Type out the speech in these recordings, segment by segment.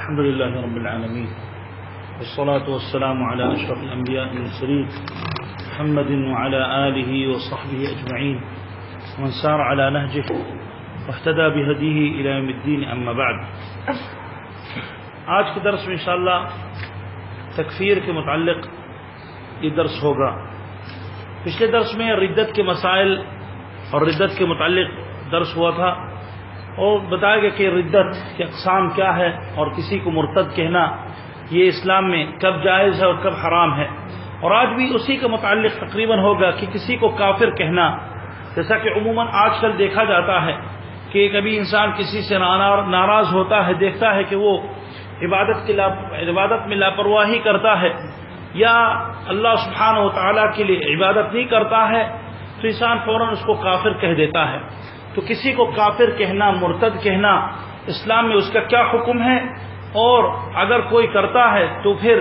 الحمد لله رب العالمين والصلاة والسلام على أشرف الأنبياء والمرسلين محمد وعلى آله وصحبه أجمعين ومن سار على نهجه واهتدى بهديه إلى يوم الدين أما بعد. آج کے درس میں انشاءاللہ تکفیر کے متعلق یہ درس ہوگا. پچھلے درس میں ردت کے مسائل اور ردت کے متعلق درس ہوا تھا اور بتایا گیا کہ ردت کی اقسام کیا ہے اور کسی کو مرتد کہنا یہ اسلام میں کب جائز ہے اور کب حرام ہے. اور آج بھی اسی کے متعلق تقریباً ہوگا کہ کسی کو کافر کہنا، جیسا کہ عموماً آج کل دیکھا جاتا ہے کہ کبھی انسان کسی سے ناراض ہوتا ہے، دیکھتا ہے کہ وہ عبادت میں لاپرواہی کرتا ہے یا اللہ سبحانہ و تعالیٰ کے لیے عبادت نہیں کرتا ہے تو انسان فوراً اس کو کافر کہہ دیتا ہے. تو کسی کو کافر کہنا، مرتد کہنا اسلام میں اس کا کیا حکم ہے اور اگر کوئی کرتا ہے تو پھر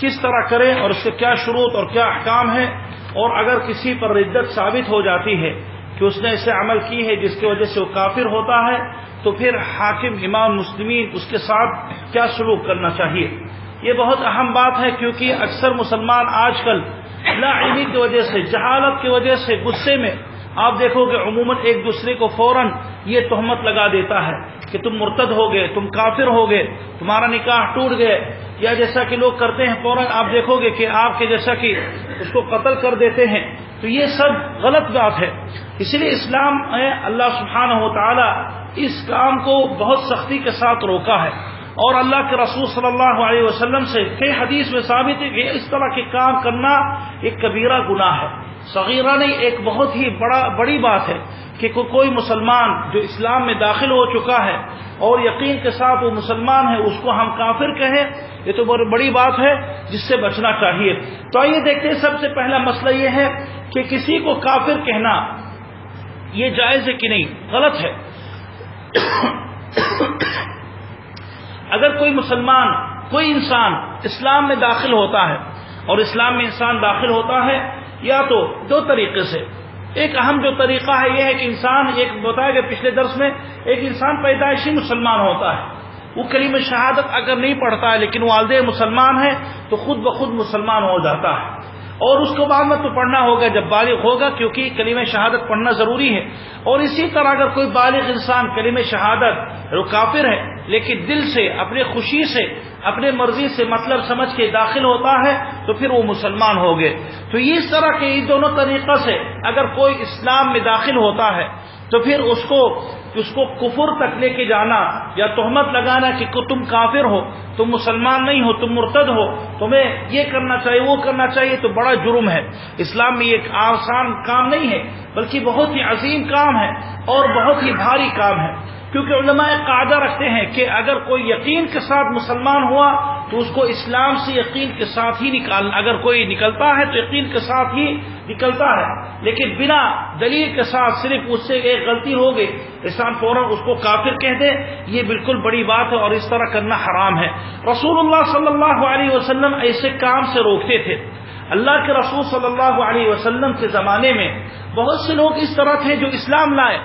کس طرح کرے اور اس کے کیا شروط اور کیا احکام ہے، اور اگر کسی پر ردت ثابت ہو جاتی ہے کہ اس نے ایسے عمل کی ہے جس کی وجہ سے وہ کافر ہوتا ہے تو پھر حاکم امام مسلمین اس کے ساتھ کیا سلوک کرنا چاہیے. یہ بہت اہم بات ہے کیونکہ اکثر مسلمان آج کل لا علمی کی وجہ سے، جہالت کی وجہ سے، غصے میں آپ دیکھو کہ عموماً ایک دوسرے کو فوراً یہ تہمت لگا دیتا ہے کہ تم مرتد ہو گئے، تم کافر ہو گئے، تمہارا نکاح ٹوٹ گئے، یا جیسا کہ لوگ کرتے ہیں فوراً آپ دیکھو گے کہ آپ کے جیسا کہ اس کو قتل کر دیتے ہیں. تو یہ سب غلط بات ہے. اسی لیے اسلام اللہ سبحانہ و تعالی اس کام کو بہت سختی کے ساتھ روکا ہے اور اللہ کے رسول صلی اللہ علیہ وسلم سے کئی حدیث میں ثابت ہے کہ اس طرح کے کام کرنا ایک کبیرہ گناہ ہے، صغیرہ نہیں، ایک بہت ہی بڑی بات ہے کہ کوئی مسلمان جو اسلام میں داخل ہو چکا ہے اور یقین کے ساتھ وہ مسلمان ہے اس کو ہم کافر کہیں، یہ تو بہت بڑی بات ہے جس سے بچنا چاہیے. تو آئیے دیکھتے ہیں. سب سے پہلا مسئلہ یہ ہے کہ کسی کو کافر کہنا یہ جائز ہے کہ نہیں، غلط ہے. اگر کوئی مسلمان، کوئی انسان اسلام میں داخل ہوتا ہے اور اسلام میں انسان داخل ہوتا ہے یا تو دو طریقے سے. ایک اہم جو طریقہ ہے یہ ہے کہ انسان، ایک بتایا گیا پچھلے درس میں، ایک انسان پیدائشی مسلمان ہوتا ہے، وہ کلمہ شہادت اگر نہیں پڑھتا ہے لیکن والدین مسلمان ہیں تو خود بخود مسلمان ہو جاتا ہے، اور اس کو بعد میں تو پڑھنا ہوگا جب بالغ ہوگا کیونکہ کلمہ شہادت پڑھنا ضروری ہے. اور اسی طرح اگر کوئی بالغ انسان کلمہ شہادت وہ کافر ہے لیکن دل سے، اپنے خوشی سے، اپنے مرضی سے مطلب سمجھ کے داخل ہوتا ہے تو پھر وہ مسلمان ہو گئے. تو اس طرح کے یہ دونوں طریقہ سے اگر کوئی اسلام میں داخل ہوتا ہے تو پھر اس کو کفر تک لے کے جانا یا تہمت لگانا کہ تم کافر ہو، تم مسلمان نہیں ہو، تم مرتد ہو، تمہیں یہ کرنا چاہیے وہ کرنا چاہیے، تو بڑا جرم ہے. اسلام میں یہ آسان کام نہیں ہے بلکہ بہت ہی عظیم کام ہے اور بہت ہی بھاری کام ہے. کیونکہ علماء قاعدہ رکھتے ہیں کہ اگر کوئی یقین کے ساتھ مسلمان ہوا تو اس کو اسلام سے یقین کے ساتھ ہی نکالنا، اگر کوئی نکلتا ہے تو یقین کے ساتھ ہی نکلتا ہے، لیکن بنا دلیل کے ساتھ صرف اس سے ایک غلطی ہو گئی انسان فوراً اس کو کافر کہہ دے، یہ بالکل بڑی بات ہے اور اس طرح کرنا حرام ہے. رسول اللہ صلی اللہ علیہ وسلم ایسے کام سے روکتے تھے. اللہ کے رسول صلی اللہ علیہ وسلم کے زمانے میں بہت سے لوگ اس طرح تھے جو اسلام لائے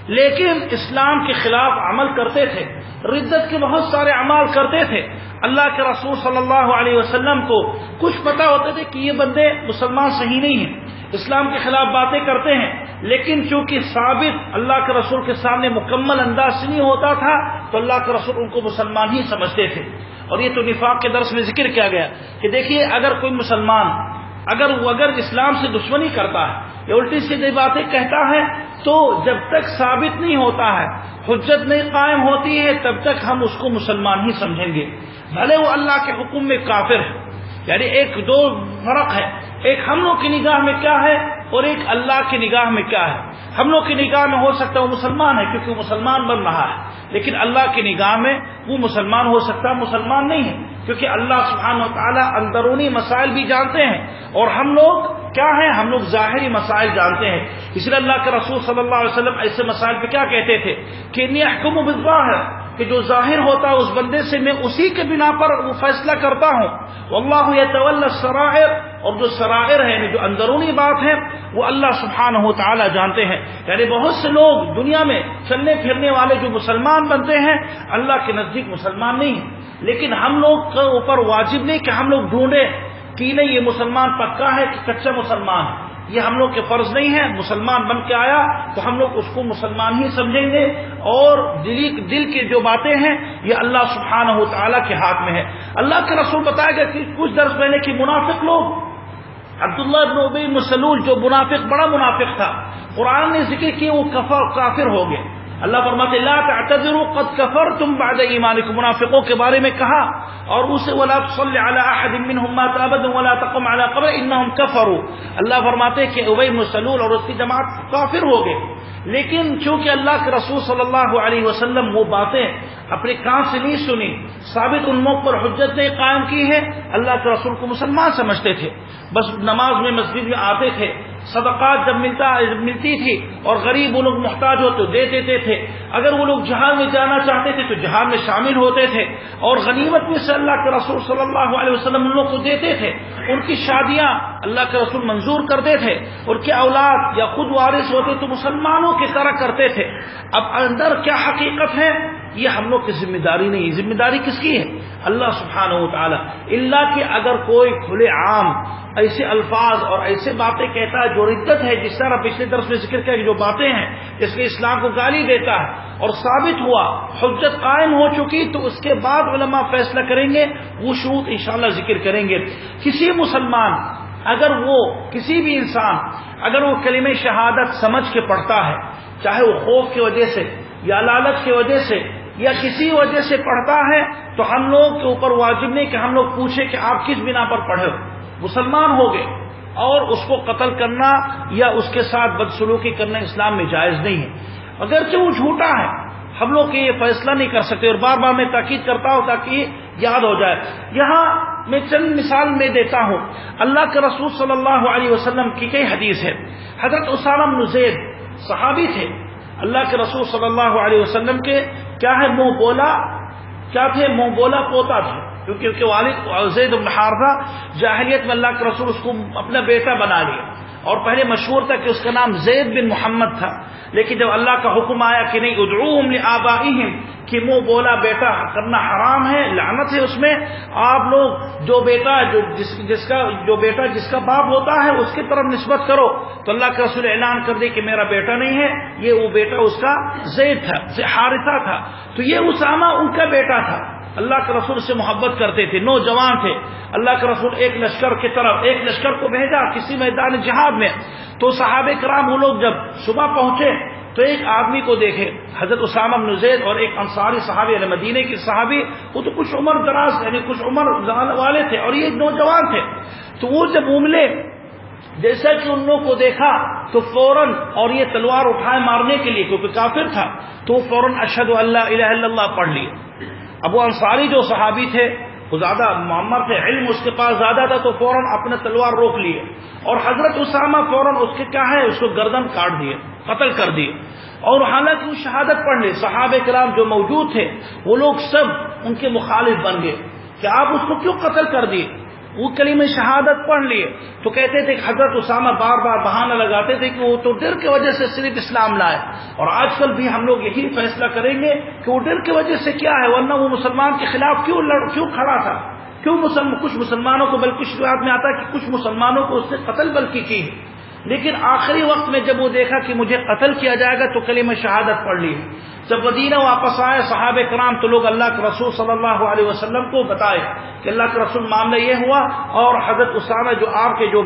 لیکن اسلام کے خلاف عمل کرتے تھے، ردت کے بہت سارے اعمال کرتے تھے. اللہ کے رسول صلی اللہ علیہ وسلم کو کچھ پتہ ہوتے تھے کہ یہ بندے مسلمان صحیح نہیں ہیں، اسلام کے خلاف باتیں کرتے ہیں، لیکن چونکہ ثابت اللہ کے رسول کے سامنے مکمل انداز سے نہیں ہوتا تھا تو اللہ کے رسول ان کو مسلمان ہی سمجھتے تھے. اور یہ تو نفاق کے درس میں ذکر کیا گیا کہ دیکھیے اگر کوئی مسلمان اگر اسلام سے دشمنی کرتا ہے یا الٹی سیدھی باتیں کہتا ہے تو جب تک ثابت نہیں ہوتا ہے، حجت نہیں قائم ہوتی ہے، تب تک ہم اس کو مسلمان ہی سمجھیں گے بھلے وہ اللہ کے حکم میں کافر ہے. یعنی ایک دو فرق ہے، ایک ہم لوگ کی نگاہ میں کیا ہے اور ایک اللہ کی نگاہ میں کیا ہے. ہم لوگ کی نگاہ میں ہو سکتا ہے وہ مسلمان ہے کیونکہ وہ مسلمان بن رہا ہے، لیکن اللہ کی نگاہ میں وہ مسلمان ہو سکتا ہے مسلمان نہیں ہے، کیونکہ اللہ سبحانہ و تعالیٰ اندرونی مسائل بھی جانتے ہیں اور ہم لوگ کیا ہیں، ہم لوگ ظاہری مسائل جانتے ہیں. اس لیے اللہ کے رسول صلی اللہ علیہ وسلم ایسے مسائل پہ کیا کہتے تھے کہ انی احکم بالظاہر کہ جو ظاہر ہوتا ہے اس بندے سے میں اسی کے بنا پر وہ فیصلہ کرتا ہوں. واللہ یتولی السرائر، اور جو سرائر ہے یعنی جو اندرونی بات ہے وہ اللہ سبحانہ و تعالی جانتے ہیں. یعنی بہت سے لوگ دنیا میں چلنے پھرنے والے جو مسلمان بنتے ہیں اللہ کے نزدیک مسلمان نہیں ہیں، لیکن ہم لوگ کے اوپر واجب نہیں کہ ہم لوگ ڈھونڈیں کہ نہیں یہ مسلمان پکا ہے کہ کچا مسلمان ہے. یہ ہم لوگ کے فرض نہیں ہے. مسلمان بن کے آیا تو ہم لوگ اس کو مسلمان ہی سمجھیں گے، اور دل کی جو باتیں ہیں یہ اللہ سبحانہ و تعالیٰ کے ہاتھ میں ہے. اللہ کے رسول بتایا گیا کہ کچھ درس پہلے کہ منافق لوگ، عبداللہ بن ابی بن سلول جو منافق بڑا منافق تھا، قرآن نے ذکر کیا وہ کافر ہو گئے. اللہ فرماتے لا تعتذروا قد کفرتم بعد ایمانکم، منافقوں کے بارے میں کہا اور اسے ولا تصلی علی احد منهم مات ابدا ولا تقم علی قبر انهم کفروا. اللہ فرماتے کہ ابی بن سلول اور اس کی جماعت کافر ہو گئے، لیکن چونکہ اللہ کے رسول صلی اللہ علیہ وسلم وہ باتیں اپنے کان سے نہیں سنی، ثابت ان لوگوں پر حجت نے قائم کی ہے. اللہ کے رسول کو مسلمان سمجھتے تھے، بس نماز میں مسجد میں آتے تھے، صدقات جب ملتی تھی اور غریب وہ لوگ محتاج ہو تو دے دیتے تھے، اگر وہ لوگ جہاد میں جانا چاہتے تھے تو جہاد میں شامل ہوتے تھے، اور غنیمت میں سے اللہ کے رسول صلی اللہ علیہ وسلم ان لوگ کو دیتے تھے. ان کی شادیاں اللہ کے رسول منظور کرتے تھے، ان کے اولاد یا خود وارث ہوتے تو مسلمانوں کی طرح کرتے تھے. اب اندر کیا حقیقت ہے یہ ہم لوگ کی ذمہ داری نہیں. ذمہ داری کس کی ہے؟ اللہ سبحانہ و تعالی. اللہ کہ اگر کوئی کھلے عام ایسے الفاظ اور ایسے باتیں کہتا ہے جو ردت ہے، جس طرح پچھلے درس میں ذکر کیا کہ جو باتیں ہیں اس کے اسلام کو گالی دیتا ہے اور ثابت ہوا حجت قائم ہو چکی، تو اس کے بعد علماء فیصلہ کریں گے، وہ شروط انشاءاللہ ذکر کریں گے. کسی مسلمان اگر وہ کسی بھی انسان اگر وہ کلمہ شہادت سمجھ کے پڑھتا ہے، چاہے وہ خوف کی وجہ سے یا لالچ کی وجہ سے یا کسی وجہ سے پڑھتا ہے، تو ہم لوگ کے اوپر واجب نہیں کہ ہم لوگ پوچھیں کہ آپ کس بنا پر پڑھے ہو. مسلمان ہو گئے اور اس کو قتل کرنا یا اس کے ساتھ بدسلوکی کرنا اسلام میں جائز نہیں ہے. اگرچہ وہ جھوٹا ہے، ہم لوگ یہ فیصلہ نہیں کر سکتے، اور بار بار میں تاکید کرتا ہوں تاکہ یاد ہو جائے. یہاں میں چند مثال میں دیتا ہوں. اللہ کے رسول صلی اللہ علیہ وسلم کی کئی حدیث ہے. حضرت اسامہ بن زید صحابی تھے، اللہ کے رسول صلی اللہ علیہ وسلم کے کیا ہے منہ بولا کیا تھے، منہ بولا پوتا تھے، کیونکہ ان کے والد زید بن حارثہ جاہلیت میں اللہ کے رسول اس کو اپنا بیٹا بنا لیا، اور پہلے مشہور تھا کہ اس کا نام زید بن محمد تھا. لیکن جب اللہ کا حکم آیا کہ نہیں ادعوہم لآبائہم، کہ منہ بولا بیٹا کرنا حرام ہے، لعنت ہے اس میں، آپ لوگ جو بیٹا جس کا باپ ہوتا ہے اس کی طرف نسبت کرو. تو اللہ کے رسول اعلان کر دے کہ میرا بیٹا نہیں ہے، یہ وہ بیٹا اس کا زید تھا، حارثہ تھا. تو یہ اسامہ ان کا بیٹا تھا. اللہ کے رسول سے محبت کرتے تھے، نوجوان تھے. اللہ کے رسول ایک لشکر کو بھیجا کسی میدان جہاد میں. تو صحابہ کرام وہ لوگ جب صبح پہنچے تو ایک آدمی کو دیکھے، حضرت اسامہ بن زید اور ایک انصاری صحابی یعنی مدینے کے صحابی، وہ تو کچھ عمر دراز یعنی کچھ عمر والے تھے اور یہ نوجوان تھے. تو وہ جب املے جیسا کہ ان لوگوں کو دیکھا تو فوراً، اور یہ تلوار اٹھائے مارنے کے لیے کیونکہ کافر تھا، تو فوراً اشہد ان لا الہ الا اللہ پڑھ لیے. اب وہ انصاری جو صحابی تھے وہ زیادہ معمر تھے، علم اس کے پاس زیادہ تھا، تو فوراً اپنے تلوار روک لیے، اور حضرت اسامہ فوراً اس کے کیا ہے اس کو گردن کاٹ دیے، قتل کر دیے. اور حالانکہ وہ شہادت پڑھ لی، صحابہ کرام جو موجود تھے وہ لوگ سب ان کے مخالف بن گئے کہ آپ اس کو کیوں قتل کر دیے. وہ کلمہ شہادت پڑھ لیے. تو کہتے تھے کہ حضرت اسامہ بار بار بہانہ لگاتے تھے کہ وہ تو ڈر کی وجہ سے صرف اسلام لائے، اور آج کل بھی ہم لوگ یہی فیصلہ کریں گے کہ وہ ڈر کی وجہ سے کیا ہے، ورنہ وہ مسلمان کے خلاف کیوں کھڑا تھا، کیوں کچھ مسلمانوں کو، بلکہ کچھ روایت میں آتا ہے کہ کچھ مسلمانوں کو اس نے قتل بلکہ کی، لیکن آخری وقت میں جب وہ دیکھا کہ مجھے قتل کیا جائے گا تو کلمہ شہادت پڑھ لی. جب مدینہ واپس آئے صحابہ کرام تو لوگ اللہ کے رسول صلی اللہ علیہ وسلم کو بتائے کہ اللہ کے رسول معاملہ یہ ہوا، اور حضرت اسامہ جو آپ کے جو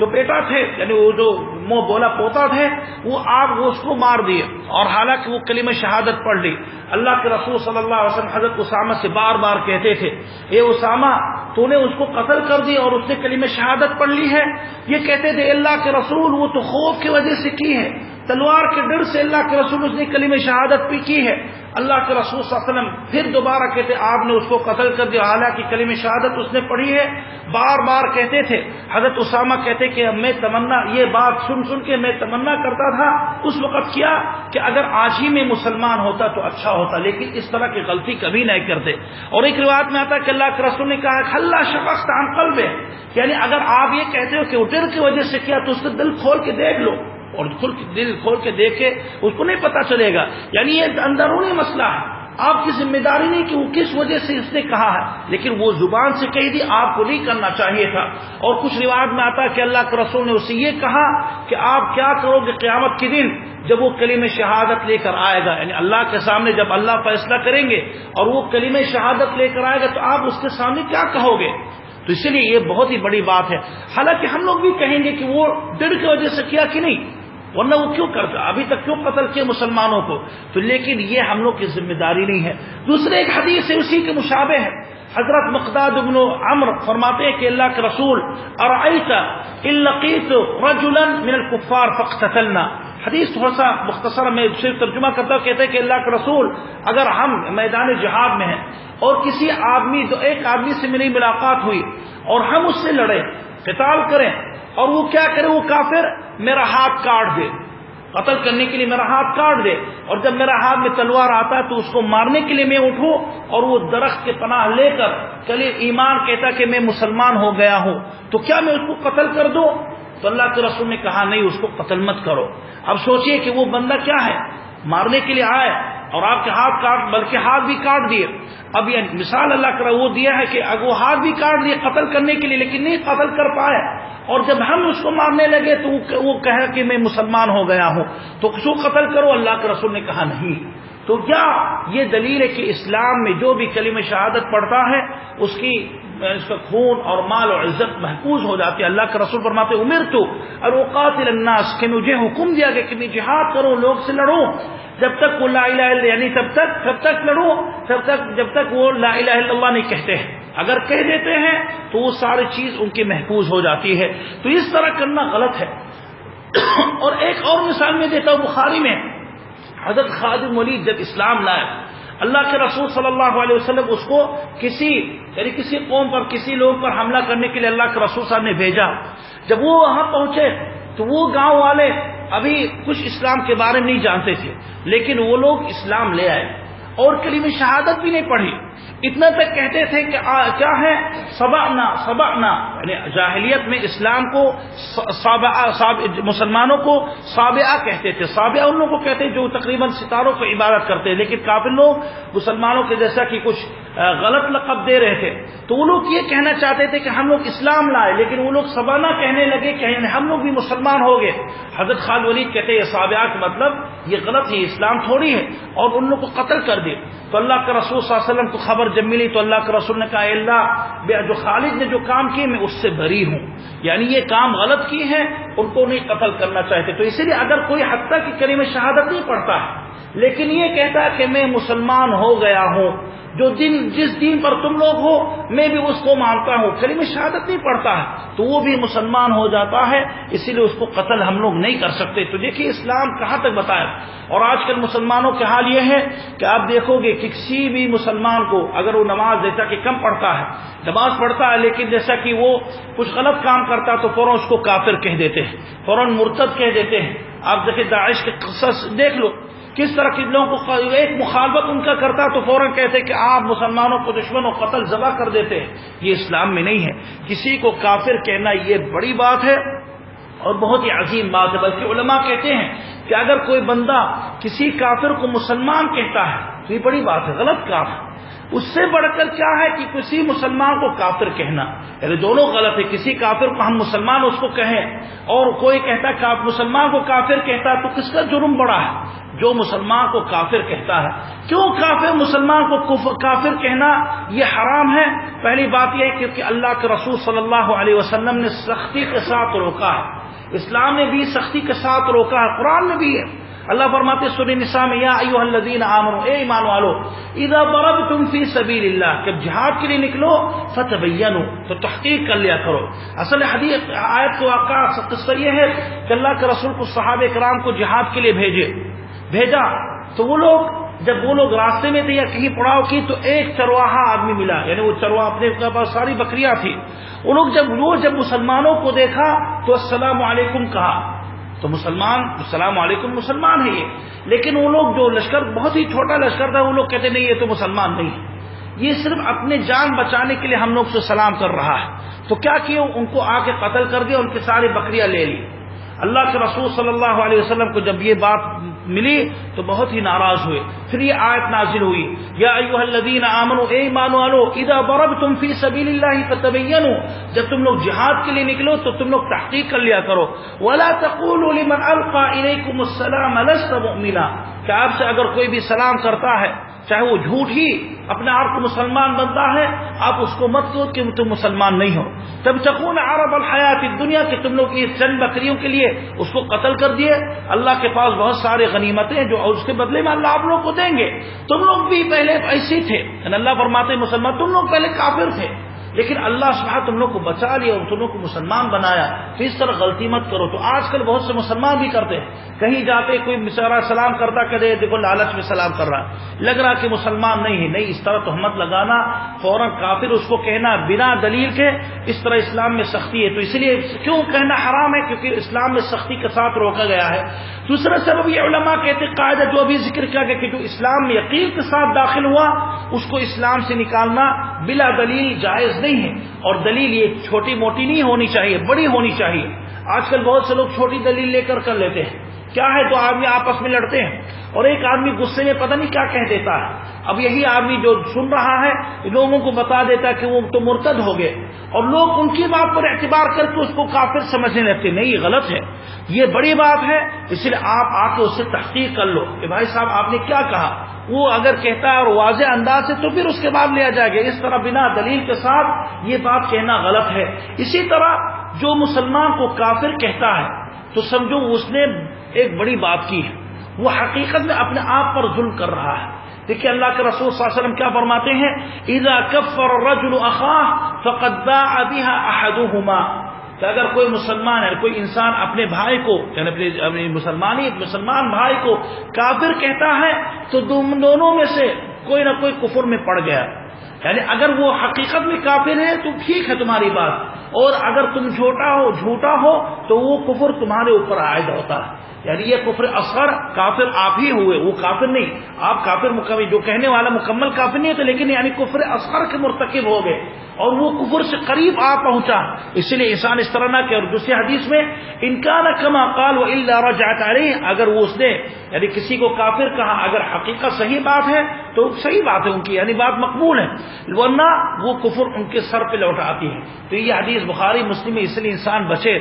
بیٹا تھے یعنی وہ جو منہ بولا پوتا تھے وہ اس کو مار دیے، اور حالانکہ وہ کلمہ شہادت پڑھ لی. اللہ کے رسول صلی اللہ علیہ وسلم حضرت اسامہ سے بار بار کہتے تھے اے اسامہ تو نے اس کو قتل کر دی اور اس نے کلمہ شہادت پڑھ لی ہے. یہ کہتے تھے اللہ کے رسول وہ تو خوف کی وجہ سے کی ہے، تلوار کے ڈر سے اللہ کے رسول اس نے کلمہ شہادت بھی کی ہے. اللہ کے رسول صلی اللہ علیہ وسلم پھر دوبارہ کہتے آپ نے اس کو قتل کر دیا، حالانکہ کلمہ شہادت اس نے پڑھی ہے. بار بار کہتے تھے. حضرت اسامہ کہتے کہ میں تمنا، یہ بات سن کے میں تمنا کرتا تھا اس وقت کیا کہ اگر آج ہی میں مسلمان ہوتا تو اچھا ہوتا، لیکن اس طرح کی غلطی کبھی نہیں کرتے. اور ایک روایت میں آتا ہے کہ اللہ کے رسول نے کہا خلا شفقت عن قلبه، یعنی اگر آپ یہ کہتے ہو کہ وہ ڈر کی وجہ سے کیا تو اس کا دل کھول کے دیکھ لو، اور دل کھول کے دیکھے اس کو نہیں پتا چلے گا. یعنی یہ اندرونی مسئلہ ہے، آپ کی ذمہ داری نہیں کہ وہ کس وجہ سے اس نے کہا ہے، لیکن وہ زبان سے کہہ دی، آپ کو نہیں کرنا چاہیے تھا. اور کچھ روایت میں آتا ہے کہ اللہ کے رسول نے اسے یہ کہا کہ آپ کیا کرو گے قیامت کے دن جب وہ کلمہ شہادت لے کر آئے گا، یعنی اللہ کے سامنے جب اللہ فیصلہ کریں گے اور وہ کلمہ شہادت لے کر آئے گا تو آپ اس کے سامنے کیا کہو گے. تو اسی لیے یہ بہت ہی بڑی بات ہے. حالانکہ ہم لوگ بھی کہیں گے کہ وہ ڈر کی وجہ سے کیا کہ نہیں، ورنہ وہ کیوں کرتا، ابھی تک کیوں قتل کیا مسلمانوں کو. تو لیکن یہ ہم لوگ کی ذمہ داری نہیں ہے. دوسرے ایک حدیث ہے اسی کے مشابہ ہے. حضرت مقداد بن عمرو فرماتے ہیں کہ اللہ کے رسول ارأیت ان لقیت رجلا من الکفار فاقتتلنا. حدیث تھوڑا سا مختصر میں صرف ترجمہ کرتا ہوں. کہتے ہیں کہ اللہ کے رسول اگر ہم میدان جہاد میں ہیں اور کسی آدمی ایک آدمی سے میری ملاقات ہوئی اور ہم اس سے لڑیں، قتال کریں، اور وہ کیا کرے، وہ کافر میرا ہاتھ کاٹ دے، قتل کرنے کے لیے میرا ہاتھ کاٹ دے، اور جب میرا ہاتھ میں تلوار آتا ہے تو اس کو مارنے کے لیے میں اٹھوں اور وہ درخت کے پناہ لے کر چلے ایمان کہتا کہ میں مسلمان ہو گیا ہوں، تو کیا میں اس کو قتل کر دوں؟ تو اللہ کے رسول نے کہا نہیں، اس کو قتل مت کرو. اب سوچئے کہ وہ بندہ کیا ہے، مارنے کے لیے آئے اور آپ کے ہاتھ کاٹ، بلکہ ہاتھ بھی کاٹ دیے. اب یہ مثال اللہ کا وہ دیا ہے کہ اگر وہ ہاتھ بھی کاٹ دیے قتل کرنے کے لیے لیکن نہیں قتل کر پائے، اور جب ہم اس کو مارنے لگے تو وہ کہا کہ میں مسلمان ہو گیا ہوں، تو اس کو قتل کرو. اللہ کے رسول نے کہا نہیں. تو کیا یہ دلیل ہے کہ اسلام میں جو بھی کلمہ شہادت پڑھتا ہے اس کا خون اور مال اور عزت محفوظ ہو جاتی ہے. اللہ کے رسول فرماتے امرت ان اقاتل الناس، کہ مجھے حکم دیا گیا کہ میں جہاد کروں، لوگ سے لڑوں جب تک وہ لا الہ الا، یعنی تب تک لڑوں جب تک وہ لا الہ الا اللہ نہیں کہتے ہیں. اگر کہہ دیتے ہیں تو وہ ساری چیز ان کی محفوظ ہو جاتی ہے. تو اس طرح کرنا غلط ہے. اور ایک اور مثال میں دیتا ہوں، بخاری میں حضرت خالد بن ولید جب اسلام لائے، اللہ کے رسول صلی اللہ علیہ وسلم اس کو کسی قوم پر، کسی لوگ پر حملہ کرنے کے لیے اللہ کے رسول صاحب نے بھیجا. جب وہ وہاں پہنچے تو وہ گاؤں والے ابھی کچھ اسلام کے بارے میں نہیں جانتے تھے، لیکن وہ لوگ اسلام لے آئے اور کلمہ شہادت بھی نہیں پڑھی. اتنا تک کہتے تھے کہ کیا ہے سبعنا، یعنی جاہلیت میں اسلام کو مسلمانوں کو سابعہ کہتے تھے. سابعہ ان لوگوں کو کہتے ہیں جو تقریباً ستاروں کو عبادت کرتے ہیں، لیکن کافر لوگ مسلمانوں کے جیسا کہ کچھ غلط لقب دے رہے تھے. تو وہ لوگ یہ کہنا چاہتے تھے کہ ہم لوگ اسلام لائے، لیکن وہ لوگ سبعنا کہنے لگے کہ ہم لوگ بھی مسلمان ہو گئے. حضرت خالد ولید کہتے ہیں یہ سابعہ کا مطلب یہ غلط ہے، اسلام تھوڑی ہے، اور ان لوگ کو قتل کر دے. تو اللہ کے رسول صلی اللہ علیہ وسلم کو خبر جب ملی تو اللہ کے رسول نے کہا اے اللہ، جو خالد نے جو کام کیے میں اس سے بری ہوں، یعنی یہ کام غلط کی ہے، ان کو نہیں قتل کرنا چاہتے. تو اسی لیے اگر کوئی حتیٰ کہ کلمہ شہادت نہیں پڑھتا ہے لیکن یہ کہتا ہے کہ میں مسلمان ہو گیا ہوں، جس دین پر تم لوگ ہو میں بھی اس کو مانتا ہوں، کلمہ شہادت نہیں پڑھتا ہے تو وہ بھی مسلمان ہو جاتا ہے. اسی لیے اس کو قتل ہم لوگ نہیں کر سکتے. تو دیکھیے اسلام کہاں تک بتایا. اور آج کل مسلمانوں کے حال یہ ہے کہ آپ دیکھو گے کہ کسی بھی مسلمان کو اگر وہ نماز جیسا کہ کم پڑھتا ہے، نماز پڑھتا ہے لیکن جیسا کہ وہ کچھ غلط کام کرتا ہے تو فوراً اس کو کافر کہہ دیتے ہیں، فوراً مرتد کہہ دیتے ہیں. آپ دیکھیں داعش کے قصص دیکھ لو، کس طرح کے لوگوں کو ایک مخالفت ان کا کرتا تو فوراً کہتے کہ آپ مسلمانوں کو دشمن و قتل ذبح کر دیتے ہیں. یہ اسلام میں نہیں ہے. کسی کو کافر کہنا یہ بڑی بات ہے اور بہت ہی عظیم بات ہے. بلکہ علماء کہتے ہیں کہ اگر کوئی بندہ کسی کافر کو مسلمان کہتا ہے تو یہ بڑی بات ہے، غلط کام ہے. اس سے بڑھ کر کیا ہے کہ کسی مسلمان کو کافر کہنا، یعنی دونوں غلط ہے. کسی کافر کو ہم مسلمان اس کو کہیں اور کوئی کہتا ہے مسلمان کو کافر کہتا ہے تو کس کا جرم بڑا ہے؟ جو مسلمان کو کافر کہتا ہے. کیوں مسلمان کو کافر کہنا یہ حرام ہے؟ پہلی بات یہ ہے کہ اللہ کے رسول صلی اللہ علیہ وسلم نے سختی کے ساتھ روکا ہے. اسلام نے بھی سختی کے ساتھ روکا ہے، قرآن میں بھی ہے. اللہ فرماتے سورہ نساء میں یا ایھا الذین آمنوا، اے ایمان والو، اذا ضربتم فی سبیل اللہ، جب جہاد کے لیے نکلو فتبینوا، تو تحقیق کر لیا کرو۔ اصل حدیث آیت کو قصہ یہ ہے کہ اللہ کے رسول کو صحابہ کرام کو جہاد کے لیے بھیجا تو وہ لوگ راستے میں تھے یا کہیں پڑاؤ کی تو ایک چرواہا آدمی ملا، یعنی وہ چرواہا اپنے پاس ساری بکریاں تھی، وہ لوگ جب مسلمانوں کو دیکھا تو السلام علیکم کہا، تو السلام علیکم مسلمان ہے یہ، لیکن وہ لوگ جو لشکر بہت ہی چھوٹا لشکر تھا، وہ لوگ کہتے نہیں یہ تو مسلمان نہیں ہے، یہ صرف اپنے جان بچانے کے لیے ہم لوگ سے سلام کر رہا ہے۔ تو کیا کیا، ان کو آ کے قتل کر دیا، ان کی ساری بکریاں لے لی۔ اللہ کے رسول صلی اللہ علیہ وسلم کو جب یہ بات ملی تو بہت ہی ناراض ہوئے، پھر یہ آیت نازل ہوئی یا ایھا الذین آمنوا، اے ایمان والو، اذا ضربتم فی سبیل اللہ فتبینوا، جب تم لوگ جہاد کے لیے نکلو تو تم لوگ تحقیق کر لیا کرو، ولا تقولوا لمن القى الیکم السلام لست مؤمنا، کہ آپ سے اگر کوئی بھی سلام کرتا ہے چاہے وہ جھوٹ ہی اپنے آپ کو مسلمان بنتا ہے، آپ اس کو مت کہو کہ تم مسلمان نہیں ہو، تب تکون عرب الحیات الدنیا، کہ تم لوگ یہ چند بکریوں کے لیے اس کو قتل کر دیے، اللہ کے پاس بہت سارے غنیمتیں جو اس کے بدلے میں اللہ آپ لوگ کو دیں گے، تم لوگ بھی پہلے ایسے تھے، اللہ فرماتے مسلمان تم لوگ پہلے کافر تھے، لیکن اللہ سبحانہ تم لوگ کو بچا لیا اور تم لوگ کو مسلمان بنایا، تو اس طرح غلطی مت کرو۔ تو آج کل بہت سے مسلمان بھی کرتے ہیں، کہیں جاتے کوئی بیچارہ سلام کرتا کہ دیکھو لالچ میں سلام کر رہا، لگ رہا کہ مسلمان نہیں ہے، نہیں، اس طرح تہمت لگانا، فوراً کافر اس کو کہنا بنا دلیل کے، اس طرح اسلام میں سختی ہے، تو اس لیے کیوں کہنا حرام ہے؟ کیونکہ اسلام میں سختی کے ساتھ روکا گیا ہے۔ دوسرا سبب یہ علماء کہتے قاعدہ جو ابھی ذکر کیا گیا کہ جو اسلام میں یقین کے ساتھ داخل ہوا اس کو اسلام سے نکالنا بلا دلیل جائز نہیں ہے، اور دلیل یہ چھوٹی موٹی نہیں ہونی چاہیے، بڑی ہونی چاہیے۔ آج کل بہت سے لوگ چھوٹی دلیل لے کر لیتے ہیں، کیا ہے دو آدمی آپس میں لڑتے ہیں اور ایک آدمی غصے میں پتہ نہیں کیا کہہ دیتا ہے، اب یہی آدمی جو سن رہا ہے لوگوں کو بتا دیتا ہے کہ وہ تو مرتد ہو گئے، اور لوگ ان کی بات پر اعتبار کر کے اس کو کافر سمجھنے لگتے، نہیں یہ غلط ہے، یہ بڑی بات ہے، اس لیے آپ آ کے اس سے تحقیق کر لو کہ بھائی صاحب آپ نے کیا کہا، وہ اگر کہتا ہے اور واضح انداز سے تو پھر اس کے بعد لیا جائے گا، اس طرح بنا دلیل کے ساتھ یہ بات کہنا غلط ہے۔ اسی طرح جو مسلمان کو کافر کہتا ہے تو سمجھو اس نے ایک بڑی بات کی ہے، وہ حقیقت میں اپنے آپ پر ظلم کر رہا ہے۔ دیکھیے اللہ کے رسول صلی اللہ علیہ وسلم کیا فرماتے ہیں، اذا کفر الرجل اخاہ فقد باع بها احدهما، کہ اگر کوئی مسلمان ہے، کوئی انسان اپنے بھائی کو یعنی اپنے مسلمان بھائی کو کافر کہتا ہے تو دونوں میں سے کوئی نہ کوئی کفر میں پڑ گیا، یعنی اگر وہ حقیقت میں کافر ہے تو ٹھیک ہے تمہاری بات، اور اگر تم جھوٹا ہو تو وہ کفر تمہارے اوپر عائد ہوتا ہے، یعنی یہ کفر اصغر کافر آپ ہی ہوئے، وہ کافر نہیں، آپ کافر مکمل جو کہنے والا مکمل کافر نہیں ہے، تو لیکن یعنی کفر اصغر کے مرتکب ہو گئے اور وہ کفر سے قریب آ پہنچا، اس لیے انسان اس طرح نہ کہ، اور دوسری حدیث میں ان کان کما قال والا رجعت علیہ، اگر وہ اس نے یعنی کسی کو کافر کہا، اگر حقیقت صحیح بات ہے تو صحیح بات ہے ان کی، یعنی بات مقبول ہے، ورنہ وہ کفر ان کے سر پہ لوٹ آتی ہے۔ تو یہ حدیث بخاری مسلم میں، اس لیے انسان بچے،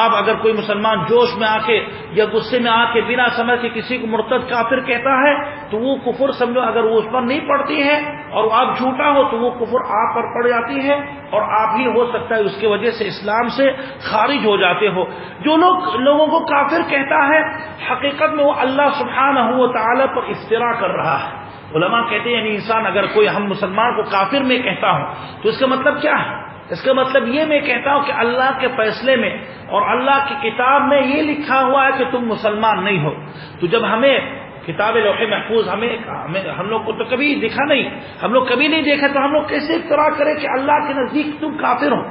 آپ اگر کوئی مسلمان جوش میں آ کے یا غصے میں آ کے بنا سمجھ کے کسی کو مرتد کافر کہتا ہے تو وہ کفر سمجھو اگر وہ اس پر نہیں پڑتی ہے اور آپ جھوٹا ہو تو وہ کفر آپ پر پڑ جاتی ہے اور آپ ہی ہو سکتا ہے اس کی وجہ سے اسلام سے خارج ہو جاتے ہو۔ جو لوگوں کو کافر کہتا ہے حقیقت میں وہ اللہ سبحانہ و تعالی پر افترا کر رہا ہے۔ علماء کہتے ہیں یعنی انسان اگر کوئی ہم مسلمان کو کافر میں کہتا ہوں تو اس کا مطلب کیا ہے؟ اس کا مطلب یہ میں کہتا ہوں کہ اللہ کے فیصلے میں اور اللہ کی کتاب میں یہ لکھا ہوا ہے کہ تم مسلمان نہیں ہو، تو جب ہمیں کتاب لوح محفوظ ہم لوگ کو تو کبھی دکھا نہیں، ہم لوگ کبھی نہیں دیکھا، تو ہم لوگ کیسے افترا کریں کہ اللہ کے نزدیک تم کافر ہو؟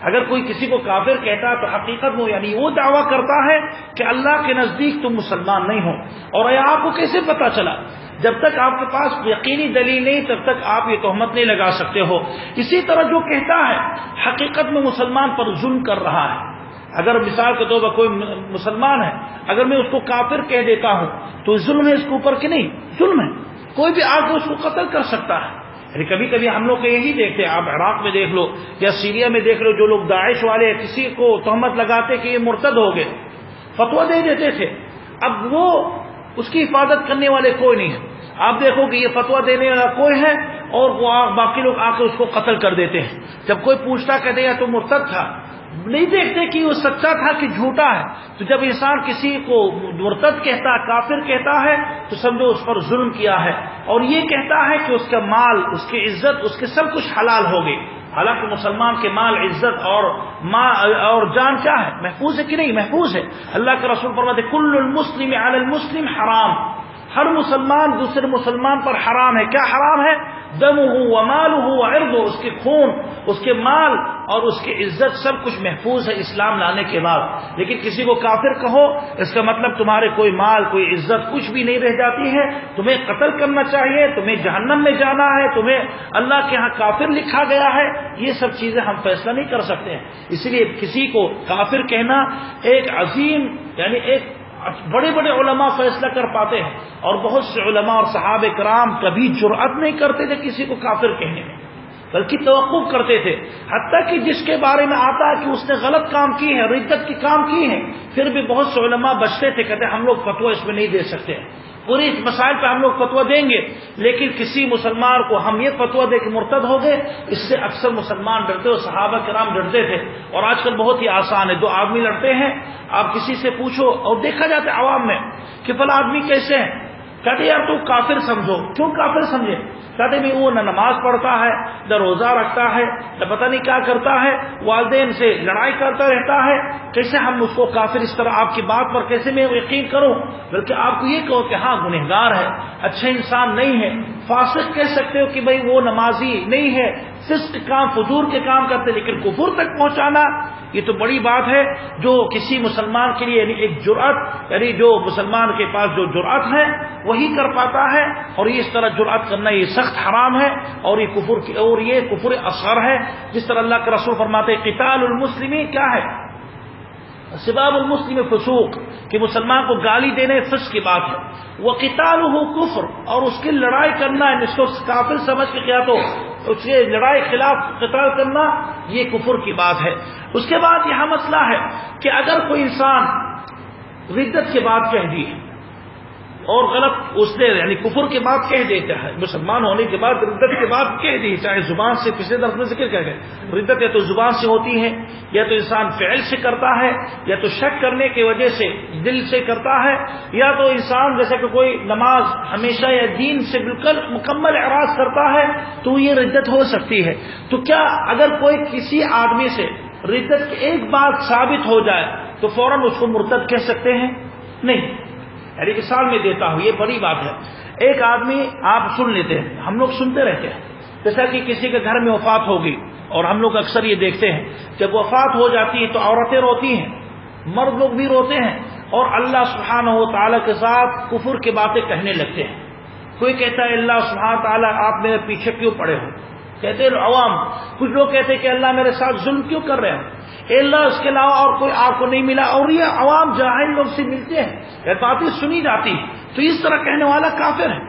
اگر کوئی کسی کو کافر کہتا ہے تو حقیقت میں یعنی وہ دعویٰ کرتا ہے کہ اللہ کے نزدیک تم مسلمان نہیں ہو، اور یہ آپ کو کیسے پتا چلا؟ جب تک آپ کے پاس یقینی دلیل نہیں تب تک آپ یہ تہمت نہیں لگا سکتے ہو۔ اسی طرح جو کہتا ہے حقیقت میں مسلمان پر ظلم کر رہا ہے، اگر مثال کے طور پر کوئی مسلمان ہے، اگر میں اس کو کافر کہہ دیتا ہوں تو ظلم ہے اس کے اوپر کہ نہیں؟ ظلم ہے، کوئی بھی آ کے اس کو قتل کر سکتا ہے۔ یعنی کبھی کبھی ہم لوگ یہی دیکھتے ہیں، آپ عراق میں دیکھ لو یا سیریا میں دیکھ لو، جو لوگ داعش والے کسی کو تہمت لگاتے کہ یہ مرتد ہو گئے، فتویٰ دے دیتے تھے، اب وہ اس کی حفاظت کرنے والے کوئی نہیں ہے۔ آپ دیکھو کہ یہ فتویٰ دینے والا کوئی ہے اور وہ باقی لوگ آ کے اس کو قتل کر دیتے ہیں۔ جب کوئی پوچھتا کہتے ہیں تو مرتد تھا، نہیں دیکھتے کہ وہ سچا تھا کہ جھوٹا ہے. تو جب انسان کسی کو مرتد کہتا ہے، کافر کہتا ہے، تو سمجھو اس پر ظلم کیا ہے، اور یہ کہتا ہے کہ اس کا مال، اس کی عزت، اس کے سب کچھ حلال ہو گئی. حالانکہ مسلمان کے مال، عزت اور جان کیا ہے؟ محفوظ ہے کہ نہیں؟ محفوظ ہے. اللہ کے رسول فرماتے ہیں کل المسلم علی المسلم حرام، ہر مسلمان دوسرے مسلمان پر حرام ہے. کیا حرام ہے؟ دمہ ومالہ وعرضہ، اس کے خون، اس کے مال اور اس کی عزت سب کچھ محفوظ ہے اسلام لانے کے بعد. لیکن کسی کو کافر کہو، اس کا مطلب تمہارے کوئی مال، کوئی عزت کچھ بھی نہیں رہ جاتی ہے، تمہیں قتل کرنا چاہیے، تمہیں جہنم میں جانا ہے، تمہیں اللہ کے ہاں کافر لکھا گیا ہے. یہ سب چیزیں ہم فیصلہ نہیں کر سکتے ہیں. اس لیے کسی کو کافر کہنا ایک عظیم، یعنی ایک بڑے بڑے علماء فیصلہ کر پاتے ہیں، اور بہت سے علماء اور صحابہ کرام کبھی جرأت نہیں کرتے تھے کسی کو کافر کہنے میں، بلکہ توقف کرتے تھے. حتیٰ کہ جس کے بارے میں آتا ہے کہ اس نے غلط کام کی ہے، ردت کی کام کی ہے، پھر بھی بہت سے علماء بچتے تھے، کہتے ہم لوگ فتویٰ اس میں نہیں دے سکتے، پوری مسائل پہ ہم لوگ فتویٰ دیں گے، لیکن کسی مسلمان کو ہم یہ فتویٰ دے کہ مرتد ہو گئے، اس سے اکثر مسلمان ڈرتے ہو، صحابہ کرام ڈرتے تھے. اور آج کل بہت ہی آسان ہے، دو آدمی لڑتے ہیں، آپ کسی سے پوچھو، اور دیکھا جاتا ہے عوام میں کہ فلاں آدمی کیسے ہیں، کہتے یار تو کافر سمجھو. کیوں کافر سمجھے؟ کہتے بھی وہ نہ نماز پڑھتا ہے، نہ روزہ رکھتا ہے، نہ پتہ نہیں کیا کرتا ہے، والدین سے لڑائی کرتا رہتا ہے، کیسے ہم اس کو کافر، اس طرح آپ کی بات پر کیسے میں یقین کروں؟ بلکہ آپ کو یہ کہو کہ ہاں گنہگار ہے، اچھا انسان نہیں ہے. فاسق کہہ سکتے ہو کہ بھئی وہ نمازی نہیں ہے، فسق کام، فجور کے کام کرتے، لیکن کفر تک پہنچانا یہ تو بڑی بات ہے، جو کسی مسلمان کے لیے یعنی ایک جرأت، یعنی جو مسلمان کے پاس جو جرأت ہے وہی کر پاتا ہے. اور اس طرح جرأت کرنا یہ سخت حرام ہے، اور یہ کفر اصغر ہے. جس طرح اللہ کے رسول فرماتے ہیں قتال المسلم کیا ہے؟ سباب المسلم فسوق، کہ مسلمان کو گالی دینے فسق کی بات ہے. وقتالہ کفر، اور اس کی لڑائی کرنا، اس کو کافر سمجھ کے کیا تو اس کے لڑائی خلاف قتال کرنا یہ کفر کی بات ہے. اس کے بعد یہاں مسئلہ ہے کہ اگر کوئی انسان ردت کے بعد کہہ دی اور غلط اس نے یعنی کفر کے بعد کہہ دیتا ہے، مسلمان ہونے کے بعد ردت کے بعد کہہ دی، چاہے زبان سے، پچھلے درس میں ذکر کیا گیا ردت یا تو زبان سے ہوتی ہے، یا تو انسان فعل سے کرتا ہے، یا تو شک کرنے کی وجہ سے دل سے کرتا ہے، یا تو انسان جیسے کہ کوئی نماز ہمیشہ یا دین سے بالکل مکمل اعراض کرتا ہے، تو یہ ردت ہو سکتی ہے. تو کیا اگر کوئی کسی آدمی سے ردت کی ایک بات ثابت ہو جائے تو فوراً اس کو مرتد کہہ سکتے ہیں؟ نہیں. یعنی مثال میں دیتا ہوں، یہ بڑی بات ہے. ایک آدمی آپ سن لیتے ہیں، ہم لوگ سنتے رہتے ہیں، جیسا کہ کسی کے گھر میں وفات ہوگی، اور ہم لوگ اکثر یہ دیکھتے ہیں جب وفات ہو جاتی ہے تو عورتیں روتی ہیں، مرد لوگ بھی روتے ہیں، اور اللہ سبحانہ و تعالیٰ کے ساتھ کفر کی باتیں کہنے لگتے ہیں. کوئی کہتا ہے اللہ سبحانہ و تعالیٰ آپ میرے پیچھے کیوں پڑے ہو، کہتے ہیں عوام. کچھ لوگ کہتے ہیں کہ اللہ میرے ساتھ ظلم کیوں کر رہے ہیں، اے اللہ اس کے علاوہ اور کوئی آپ کو نہیں ملا. اور یہ عوام جاہل لوگ سے ملتے ہیں، یہ باتیں سنی جاتی ہیں، تو اس طرح کہنے والا کافر ہے.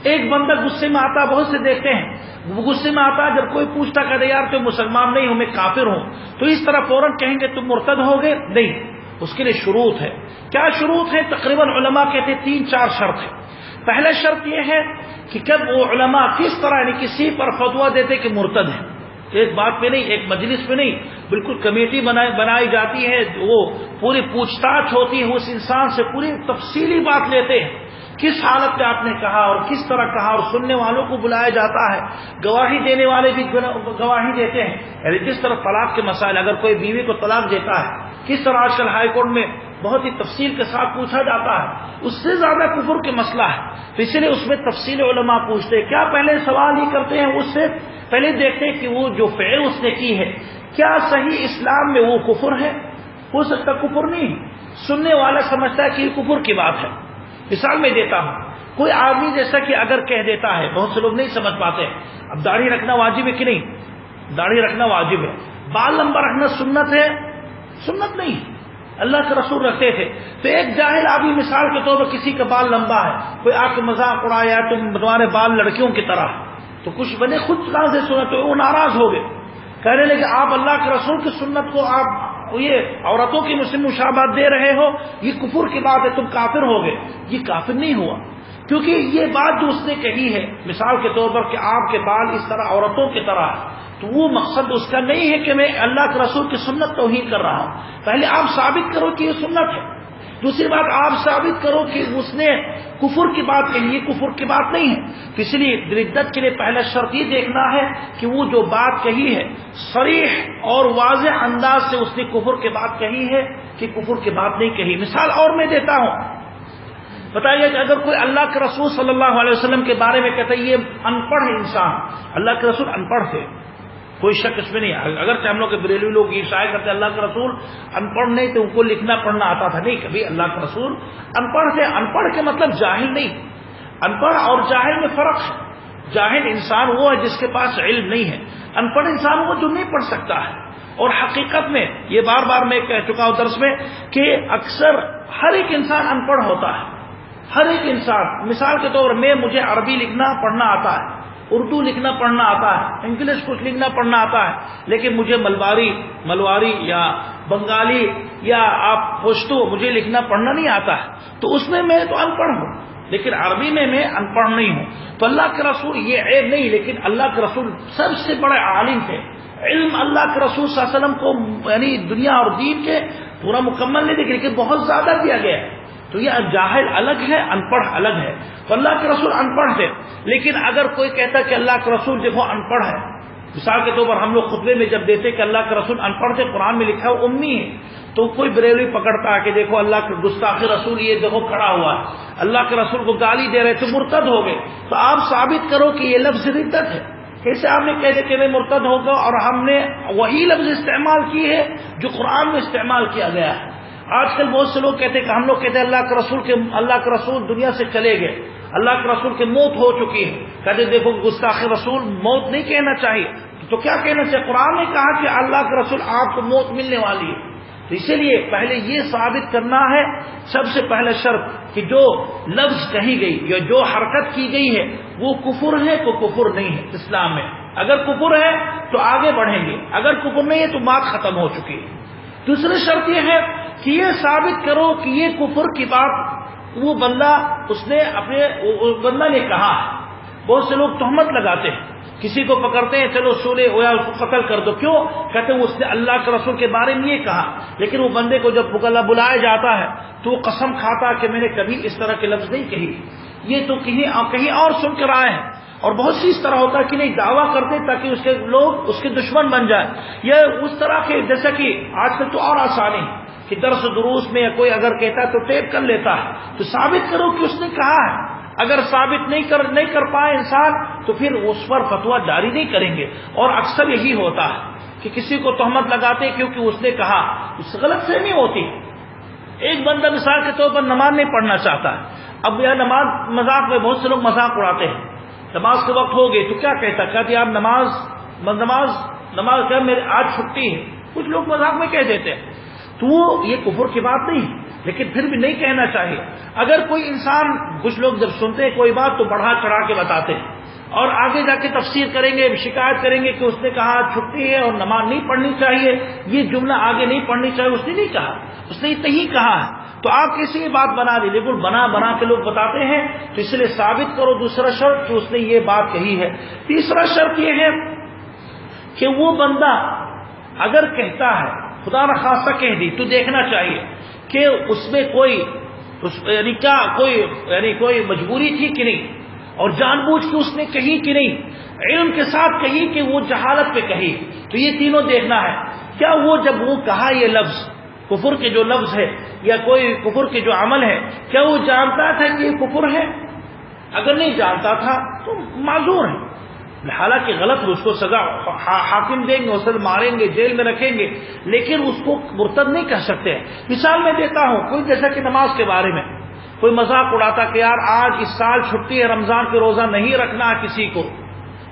ایک بندہ غصے میں آتا، بہت سے دیکھتے ہیں وہ غصے میں آتا، جب کوئی پوچھتا کہتے یار تم مسلمان نہیں ہو، میں کافر ہوں، تو اس طرح فوراً کہیں گے تم مرتد ہو گئے. نہیں، اس کے لیے شروط ہے. کیا شروط ہے؟ تقریباً علماء کہتے ہیں 3-4 شرط ہے. پہلا شرط یہ ہے کہ جب وہ علماء کس طرح یعنی کسی پر فتویٰ دیتے کہ مرتد ہے، ایک بات پہ نہیں، ایک مجلس پہ نہیں، بالکل کمیٹی بنائی جاتی ہے، وہ پوری پوچھ تاچھ ہوتی ہے، اس انسان سے پوری تفصیلی بات لیتے ہیں، کس حالت میں آپ نے کہا اور کس طرح کہا، اور سننے والوں کو بلایا جاتا ہے، گواہی دینے والے بھی گواہی دیتے ہیں. یعنی جس طرح طلاق کے مسائل، اگر کوئی بیوی کو طلاق دیتا ہے، کس طرح آج کل ہائی کورٹ میں بہت ہی تفصیل کے ساتھ پوچھا جاتا ہے، اس سے زیادہ کفر کے مسئلہ ہے. تو اس لیے اس میں تفصیل علماء پوچھتے ہیں. کیا پہلے سوال یہ کرتے ہیں، اس سے پہلے دیکھتے ہیں کہ وہ جو فعل اس نے کی ہے کیا صحیح اسلام میں وہ کفر ہے؟ ہو سکتا کفر نہیں، سننے والا سمجھتا ہے کہ یہ کفر کی بات ہے. مثال میں دیتا ہوں، کوئی آدمی جیسا کہ اگر کہہ دیتا ہے، بہت سے لوگ نہیں سمجھ پاتے، اب داڑھی رکھنا واجب ہے کہ نہیں؟ داڑھی رکھنا واجب ہے. بال لمبا رکھنا سنت ہے؟ سنت نہیں، اللہ کے رسول رکھتے تھے. تو ایک جاہل آدمی مثال کے طور پر کسی کا بال لمبا ہے، کوئی آ کے مذاق اڑایا تمہارے بال لڑکیوں کی طرح، تو کچھ بنے خود کہاں سے سنا، تو وہ ناراض ہو گئے، کہنے لگے آپ اللہ کے رسول کی سنت کو آپ یہ عورتوں کی مسلم مشابہت دے رہے ہو، یہ کفر کی بات ہے، تم کافر ہو گئے. یہ کافر نہیں ہوا. کیونکہ یہ بات جو اس نے کہی ہے مثال کے طور پر کہ آپ کے بال اس طرح عورتوں کی طرح ہے، تو وہ مقصد اس کا نہیں ہے کہ میں اللہ کے رسول کی سنت توہین کر رہا ہوں، پہلے آپ ثابت کرو کہ یہ سنت ہے، دوسری بات آپ ثابت کرو کہ اس نے کفر کی بات کہی ہے، کفر کی بات نہیں ہے۔ تو اس لیے ردت کے لیے پہلا شرط یہ دیکھنا ہے کہ وہ جو بات کہی ہے صریح اور واضح انداز سے اس نے کفر کی بات کہی ہے کہ کفر کی بات نہیں کہی۔ مثال اور میں دیتا ہوں، بتائیے کہ اگر کوئی اللہ کے رسول صلی اللہ علیہ وسلم کے بارے میں کہتا ہے یہ ان پڑھ انسان، اللہ کے رسول ان پڑھ تھے، کوئی شک اس میں نہیں ہے، اگرچہ ہم لوگ کے بریلوی لوگ یہ شائع کرتے اللہ کے رسول ان پڑھ نہیں تھے، ان کو لکھنا پڑھنا آتا تھا، نہیں، کبھی اللہ کے رسول ان پڑھ تھے۔ ان پڑھ کے مطلب جاہل نہیں، ان پڑھ اور جاہل میں فرق ہے۔ جاہل انسان وہ ہے جس کے پاس علم نہیں ہے، ان پڑھ انسان وہ جو نہیں پڑھ سکتا ہے۔ اور حقیقت میں یہ بار بار میں کہہ چکا ہوں درس میں کہ اکثر ہر ایک انسان ان پڑھ ہوتا ہے، ہر ایک انسان۔ مثال کے طور پر مجھے عربی لکھنا پڑھنا آتا ہے، اردو لکھنا پڑھنا آتا ہے، انگلش کچھ لکھنا پڑھنا آتا ہے، لیکن مجھے ملواری یا بنگالی یا آپ پشتو مجھے لکھنا پڑھنا نہیں آتا ہے، تو اس میں تو ان پڑھ ہوں، لیکن عربی میں ان پڑھ نہیں ہوں۔ تو اللہ کے رسول یہ عیب نہیں، لیکن اللہ کے رسول سب سے بڑے عالم تھے۔ علم اللہ کے رسول صلی اللہ علیہ وسلم کو یعنی دنیا اور دین کے پورا مکمل نہیں دیکھ، لیکن بہت زیادہ دیا گیا ہے۔ تو یہ جاہل الگ ہے، ان پڑھ الگ ہے۔ تو اللہ کے رسول ان پڑھ تھے، لیکن اگر کوئی کہتا کہ اللہ کے رسول دیکھو ان پڑھ ہے، مثال کے طور پر ہم لوگ خطبے میں جب دیتے کہ اللہ کے رسول ان پڑھ تھے، قرآن میں لکھا ہے امی ہے، تو کوئی بریلوی پکڑتا ہے کہ دیکھو اللہ کے گستاخ رسول یہ دیکھو کھڑا ہوا ہے، اللہ کے رسول کو گالی دے رہے تھے، مرتد ہو گئے۔ تو آپ ثابت کرو کہ یہ لفظ ردت ہے۔ کیسے آپ نے کہہ دیا کہ میں مرتد ہوگا اور ہم نے وہی لفظ استعمال کی ہے جو قرآن میں استعمال کیا گیا ہے۔ آج کل بہت سے لوگ کہتے ہیں کہ ہم لوگ کہتے ہیں اللہ کے رسول دنیا سے چلے گئے، اللہ کے رسول کی موت ہو چکی ہے، کہتے دیکھو گستاخ رسول موت نہیں کہنا چاہیے، تو کیا کہنا چاہیے؟ قرآن نے کہا کہ اللہ کے رسول آپ کو موت ملنے والی ہے۔ تو اسی لیے پہلے یہ ثابت کرنا ہے سب سے پہلے شرط کہ جو لفظ کہی گئی یا جو حرکت کی گئی ہے وہ کفر ہے کو کفر نہیں ہے اسلام میں۔ اگر کفر ہے تو آگے بڑھیں گے، اگر کفر نہیں ہے تو بات ختم ہو چکی ہے۔ دوسری شرط یہ ہے کہ یہ ثابت کرو کہ یہ کفر کی بات وہ بندہ نے کہا ہے۔ بہت سے لوگ تہمت لگاتے ہیں، کسی کو پکڑتے ہیں چلو سولے ہوا اس کو قتل کر دو، کیوں؟ کہتے ہیں اس نے اللہ کے رسول کے بارے میں یہ کہا، لیکن وہ بندے کو جب بلایا جاتا ہے تو وہ قسم کھاتا کہ میں نے کبھی اس طرح کے لفظ نہیں کہی، یہ تو کہیں اور سن کر آئے ہیں۔ اور بہت سی اس طرح ہوتا ہے کہ نہیں دعویٰ کرتے تاکہ اس کے لوگ اس کے دشمن بن جائے، یا اس طرح کے جیسا کہ آج کل تو اور آسانی کہ درس دروس میں کوئی اگر کہتا ہے تو ٹیپ کر لیتا ہے، تو ثابت کرو کہ اس نے کہا ہے۔ اگر ثابت نہیں کر پائے انسان تو پھر اس پر فتویٰ جاری نہیں کریں گے۔ اور اکثر یہی ہوتا ہے کہ کسی کو تہمت لگاتے کیونکہ اس نے کہا، اس سے غلط فہمی ہوتی۔ ایک بندہ مثال کے طور پر نماز نہیں پڑھنا چاہتا ہے، اب یہ نماز مذاق میں بہت سے لوگ مذاق اڑاتے ہیں، نماز کے وقت ہو گئی تو کیا کہتے آپ نماز کیا میرے آج چھٹی ہے، کچھ لوگ مذاق میں کہہ دیتے ہیں، تو یہ کفر کی بات نہیں، لیکن پھر بھی نہیں کہنا چاہیے۔ اگر کوئی انسان، کچھ لوگ جب سنتے ہیں کوئی بات تو بڑھا چڑھا کے بتاتے ہیں اور آگے جا کے تفسیر کریں گے، شکایت کریں گے کہ اس نے کہا چھٹی ہے اور نماز نہیں پڑھنی چاہیے، یہ جملہ آگے نہیں پڑھنی چاہیے، اس نے نہیں کہا، اس نے اتنا ہی کہا ہے، تو آپ کسی یہ بات بنا دی، بالکل بنا کے لوگ بتاتے ہیں، تو اس لیے ثابت کرو دوسرا شرط کہ اس نے یہ بات کہی ہے۔ تیسرا شرط یہ ہے کہ وہ بندہ اگر کہتا ہے، خدا نخواستہ کہہ دی، تو دیکھنا چاہیے کہ اس میں کوئی مجبوری تھی کہ نہیں، اور جان بوجھ کے اس نے کہی کہ نہیں، علم کے ساتھ کہی کہ وہ جہالت پہ کہی، تو یہ تینوں دیکھنا ہے۔ کیا وہ جب وہ کہا یہ لفظ کفر کے جو لفظ ہے یا کوئی کفر کے جو عمل ہے، کیا وہ جانتا تھا کہ یہ کفر ہے؟ اگر نہیں جانتا تھا تو معذور ہے، حالانکہ غلط ہے، اس کو سزا حاکم دیں گے، اسے ماریں گے، جیل میں رکھیں گے، لیکن اس کو مرتد نہیں کہہ سکتے۔ مثال میں دیتا ہوں، کوئی جیسا کہ نماز کے بارے میں کوئی مذاق اڑاتا کہ یار آج اس سال چھٹی ہے، رمضان کے روزہ نہیں رکھنا کسی کو،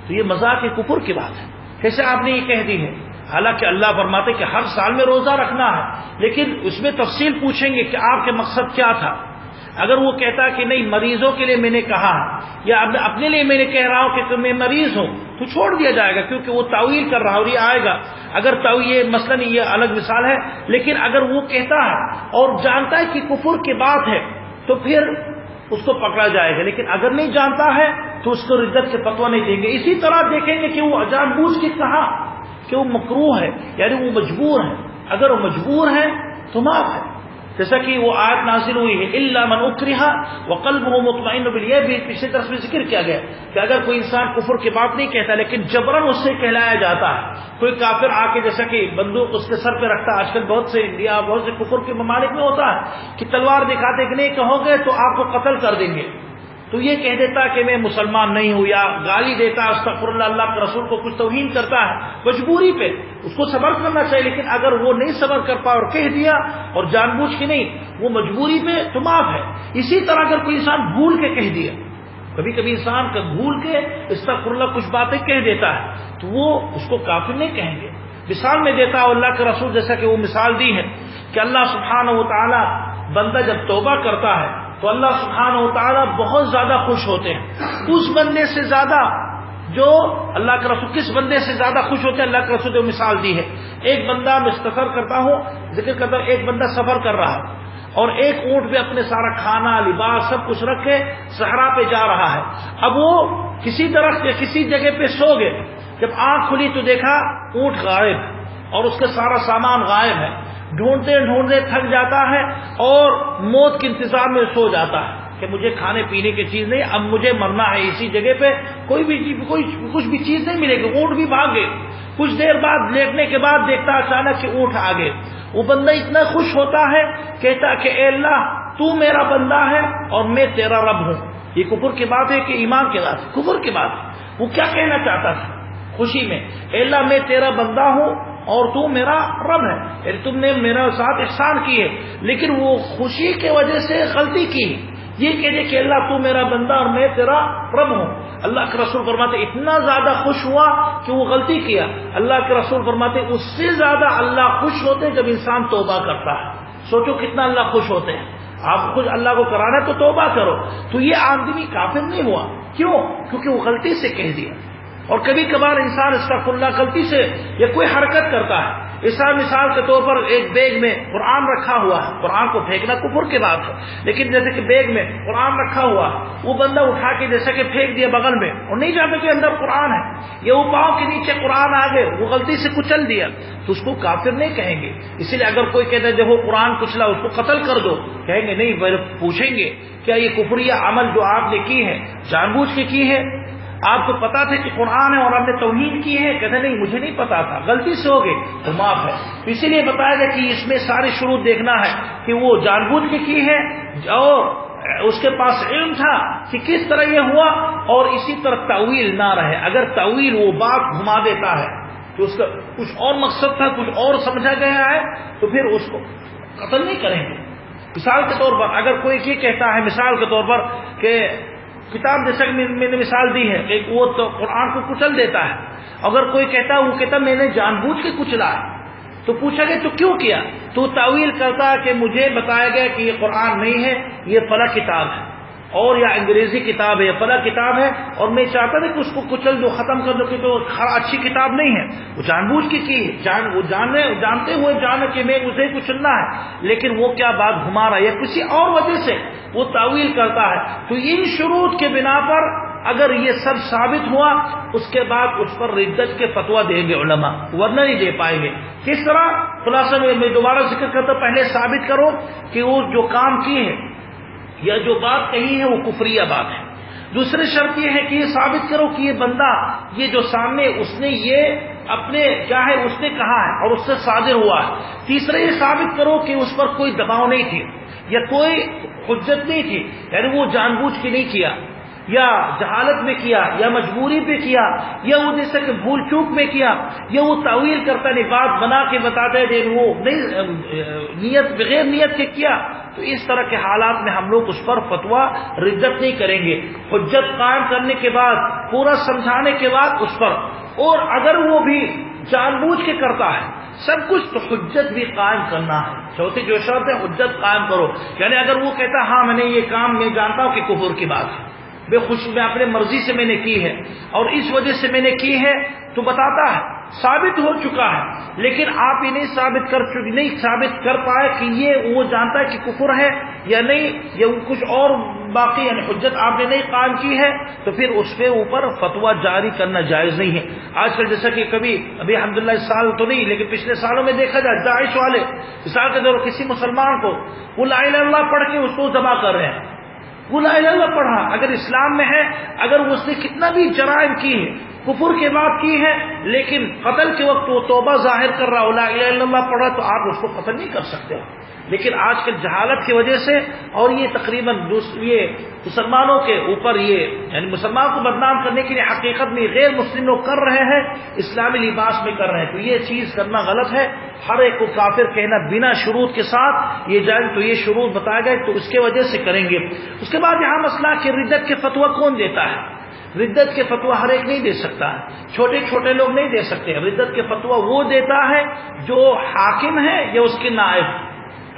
تو یہ مذاق کفر کی بات ہے۔ کیسے آپ نے یہ کہہ دی ہے؟ حالانکہ اللہ فرماتے کہ ہر سال میں روزہ رکھنا ہے، لیکن اس میں تفصیل پوچھیں گے کہ آپ کے مقصد کیا تھا۔ اگر وہ کہتا کہ نہیں مریضوں کے لیے میں نے کہا یا اپنے لیے میں نے کہہ رہا ہوں کہ میں مریض ہوں، تو چھوڑ دیا جائے گا، کیونکہ وہ تعویل کر رہا ہے اور یہ آئے گا۔ اگر یہ مثلاً یہ الگ مثال ہے، لیکن اگر وہ کہتا ہے اور جانتا ہے کہ کفر کی بات ہے تو پھر اس کو پکڑا جائے گا، لیکن اگر نہیں جانتا ہے تو اس کو ردت کے فتویٰ نہیں دیں گے۔ اسی طرح دیکھیں گے کہ وہ جان بوجھ کے کہا کہ وہ مکروہ ہے، یعنی وہ مجبور ہے، اگر وہ مجبور ہے تو معاف ہے، جیسا کہ وہ آیت نازل ہوئی ہے الا من اکرہ وقلبہ مطمئن بالایمان، بھی پچھلے درس میں ذکر کیا گیا کہ اگر کوئی انسان کفر کی بات نہیں کہتا لیکن جبرن اس سے کہلایا جاتا ہے، کوئی کافر آ کے جیسا کہ بندوق اس کے سر پہ رکھتا ہے، آج کل بہت سے انڈیا بہت سے کفر کے ممالک میں ہوتا ہے کہ تلوار دکھاتے کہ نہیں کہو گے تو آپ کو قتل کر دیں گے، تو یہ کہہ دیتا کہ میں مسلمان نہیں ہوں، یا گالی دیتا استغفر اللہ، اللہ کے رسول کو کچھ توہین کرتا ہے مجبوری پہ، اس کو صبر کرنا چاہیے، لیکن اگر وہ نہیں صبر کر پا اور کہہ دیا اور جان بوجھ کے نہیں، وہ مجبوری پہ تو معاف ہے۔ اسی طرح اگر کوئی انسان بھول کے کہہ دیا، کبھی کبھی انسان کا بھول کے استغفر اللہ کچھ باتیں کہہ دیتا ہے تو وہ اس کو کافر نہیں کہیں گے۔ مثال میں دیتا ہے اللہ کے رسول جیسا کہ وہ مثال دی ہے کہ اللہ سبحانہ و تعالی بندہ جب توبہ کرتا ہے تو اللہ سبحانہ و تعالی بہت زیادہ خوش ہوتے ہیں، اس بندے سے زیادہ جو اللہ کے رسول کس بندے سے زیادہ خوش ہوتے ہیں، اللہ کے رسول نے مثال دی ہے، ایک بندہ مستفر کرتا ہوں ذکر کرتا ایک بندہ سفر کر رہا اور ایک اونٹ پہ اپنے سارا کھانا لباس سب کچھ رکھ کے صحرا پہ جا رہا ہے، اب وہ کسی درخت یا کسی جگہ پہ سو گئے، جب آنکھ کھلی تو دیکھا اونٹ غائب اور اس کے سارا سامان غائب ہے، ڈھونڈتے ڈھونڈتے تھک جاتا ہے اور موت کے انتظار میں سو جاتا ہے کہ مجھے کھانے پینے کی چیز نہیں، اب مجھے مرنا ہے، اسی جگہ پہ کچھ بھی چیز نہیں ملے گی، اونٹ بھی بھاگ گئے، کچھ دیر بعد لیٹنے کے بعد دیکھتا اچانک کہ اونٹ آ گئے، وہ بندہ اتنا خوش ہوتا ہے کہتا کہ اے اللہ تو میرا بندہ ہے اور میں تیرا رب ہوں۔ یہ کفر کی بات ہے کہ ایمان کی بات ہے؟ کفر کی بات ہے۔ وہ کیا کہنا چاہتا تھا خوشی میں؟ اے اللہ میں تیرا بندہ ہوں اور تو میرا رب ہے، یعنی تم نے میرا ساتھ احسان کی ہے، لیکن وہ خوشی کی وجہ سے غلطی کی، یہ کہتے کہ اللہ تو میرا بندہ اور میں تیرا رب ہوں۔ اللہ کے رسول فرماتے اتنا زیادہ خوش ہوا کہ وہ غلطی کیا، اللہ کے رسول فرماتے اس سے زیادہ اللہ خوش ہوتے جب انسان توبہ کرتا ہے۔ سوچو کتنا اللہ خوش ہوتے ہیں، آپ خود اللہ کو کرانا تو توبہ کرو۔ تو یہ آدمی کافر نہیں ہوا، کیوں؟ کیونکہ وہ غلطی سے کہہ دیا۔ اور کبھی کبھار انسان استغفر اللہ غلطی سے یا کوئی حرکت کرتا ہے، مثال کے طور پر ایک بیگ میں قرآن رکھا ہوا ہے، قرآن کو پھینکنا کفر کی بات ہے، لیکن جیسے کہ بیگ میں قرآن رکھا ہوا وہ بندہ اٹھا کے جیسا کہ پھینک دیا بغل میں اور نہیں جانتا کہ اندر قرآن ہے، یا وہ پاؤں کے نیچے قرآن آ گئے وہ غلطی سے کچل دیا، تو اس کو کافر نہیں کہیں گے۔ اسی لیے اگر کوئی کہتا ہے جب وہ قرآن کچلا اس کو قتل کر دو، کہیں گے نہیں، پوچھیں گے کیا یہ کفریہ عمل جو آپ نے کی ہے جان بوجھ کے کی ہے؟ آپ کو پتا تھا کہ قرآن ہے اور آپ نے توہین کی ہے؟ کہتے نہیں مجھے نہیں پتا تھا، غلطی سے ہو گئی تو معاف ہے۔ اسی لیے بتایا گیا کہ اس میں سارے شروط دیکھنا ہے کہ وہ جان بوجھ کے کی ہے اور اس کے پاس علم تھا کہ کس طرح یہ ہوا، اور اسی طرح تعویل نہ رہے۔ اگر تعویل وہ بات گھما دیتا ہے کہ اس کا کچھ اور مقصد تھا، کچھ اور سمجھا گیا ہے، تو پھر اس کو قتل نہیں کریں گے۔ مثال کے طور پر اگر کوئی یہ کہتا ہے مثال کے طور پر کہ کتاب جیسا کہ میں نے مثال دی ہے کہ وہ تو قرآن کو کچل دیتا ہے، اگر کوئی کہتا ہے وہ کہتا میں نے جان بوجھ کے کچلا ہے، تو پوچھا گیا تو کیوں کیا؟ تو تعویل کرتا ہے کہ مجھے بتایا گیا کہ یہ قرآن نہیں ہے، یہ فلاں کتاب ہے، اور یا انگریزی کتاب ہے یا فلاں کتاب ہے، اور میں چاہتا تھا کہ اس کو کچل دو، ختم کر دو، کہ تو اچھی کتاب نہیں ہے، وہ جان بوجھ کے کی وہ جانتے ہوئے جانے کہ میں اسے کچلنا ہے، لیکن وہ کیا بات گھما رہا ہے یا کسی اور وجہ سے وہ تعویل کرتا ہے۔ تو ان شروط کے بنا پر اگر یہ سب ثابت ہوا اس کے بعد اس پر ردت کے فتویٰ دیں گے علماء، ورنہ نہیں دے پائیں گے۔ کس طرح؟ خلاصہ میں دوبارہ ذکر کرتا ہوں، پہلے ثابت کرو کہ وہ جو کام کی ہے یا جو بات کہی ہے وہ کفریہ بات ہے۔ دوسری شرط یہ ہے کہ یہ ثابت کرو کہ یہ بندہ یہ جو سامنے اس نے یہ اپنے کیا ہے اس نے کہا ہے اور اس سے صادر ہوا ہے۔ تیسرا یہ ثابت کرو کہ اس پر کوئی دباؤ نہیں تھی یا کوئی حجت نہیں تھی، یعنی وہ جان بوجھ کے نہیں کیا یا جہالت میں کیا یا مجبوری پہ کیا یا وہ جیسے کہ بھول چوک میں کیا یا وہ تعویل کرتا نہیں، بات بنا کے بتاتا ہے وہ نہیں نیت بغیر نیت کے کیا، تو اس طرح کے حالات میں ہم لوگ اس پر فتویٰ ردت نہیں کریں گے، حجت قائم کرنے کے بعد پورا سمجھانے کے بعد اس پر، اور اگر وہ بھی جان بوجھ کے کرتا ہے سب کچھ تو حجت بھی قائم کرنا ہے۔ چوتھی جو شرط ہے حجت قائم کرو، یعنی اگر وہ کہتا ہاں میں نے یہ کام میں جانتا ہوں کہ کفر کی بات ہے، بے خوش میں اپنے مرضی سے میں نے کی ہے اور اس وجہ سے میں نے کی ہے، تو بتاتا ہے ثابت ہو چکا ہے، لیکن آپ یہ نہیں ثابت کر پائے کہ یہ وہ جانتا ہے کہ کفر ہے یا نہیں، یا کچھ اور باقی یعنی حجت آپ نے نہیں قائم کی ہے، تو پھر اس کے اوپر فتویٰ جاری کرنا جائز نہیں ہے۔ آج کل جیسا کہ ابھی الحمدللہ اس سال تو نہیں لیکن پچھلے سالوں میں دیکھا جائے داعش والے مثال کے طور پر کسی مسلمان کو وہ لا الہ الا اللہ پڑھ کے اس کو ذبح کر رہے ہیں۔ وہ لا الہ الا اللہ پڑھا، اگر اسلام میں ہے، اگر اس نے کتنا بھی جرائم کی ہے، کفر کے بات کی ہے، لیکن قتل کے وقت وہ توبہ ظاہر کر رہا ہو، لا الہ الا اللہ پڑھا، تو آپ اس کو قتل نہیں کر سکتے ہو۔ لیکن آج کل جہالت کی وجہ سے اور یہ تقریباً یہ مسلمانوں کے اوپر یہ یعنی مسلمان کو بدنام کرنے کے لیے حقیقت میں غیر مسلم لوگ کر رہے ہیں، اسلامی لباس میں کر رہے ہیں، تو یہ چیز کرنا غلط ہے۔ ہر ایک کو کافر کہنا بنا شروط کے ساتھ یہ جائز، تو یہ شروط بتائے گئے تو اس کے وجہ سے کریں گے۔ اس کے بعد یہاں مسئلہ کہ ردت کے فتویٰ کون دیتا ہے؟ ردت کے فتویٰ ہر ایک نہیں دے سکتا ہے، چھوٹے چھوٹے لوگ نہیں دے سکتے۔ ردت کے فتویٰ وہ دیتا ہے جو حاکم ہے یا اس کے نائب۔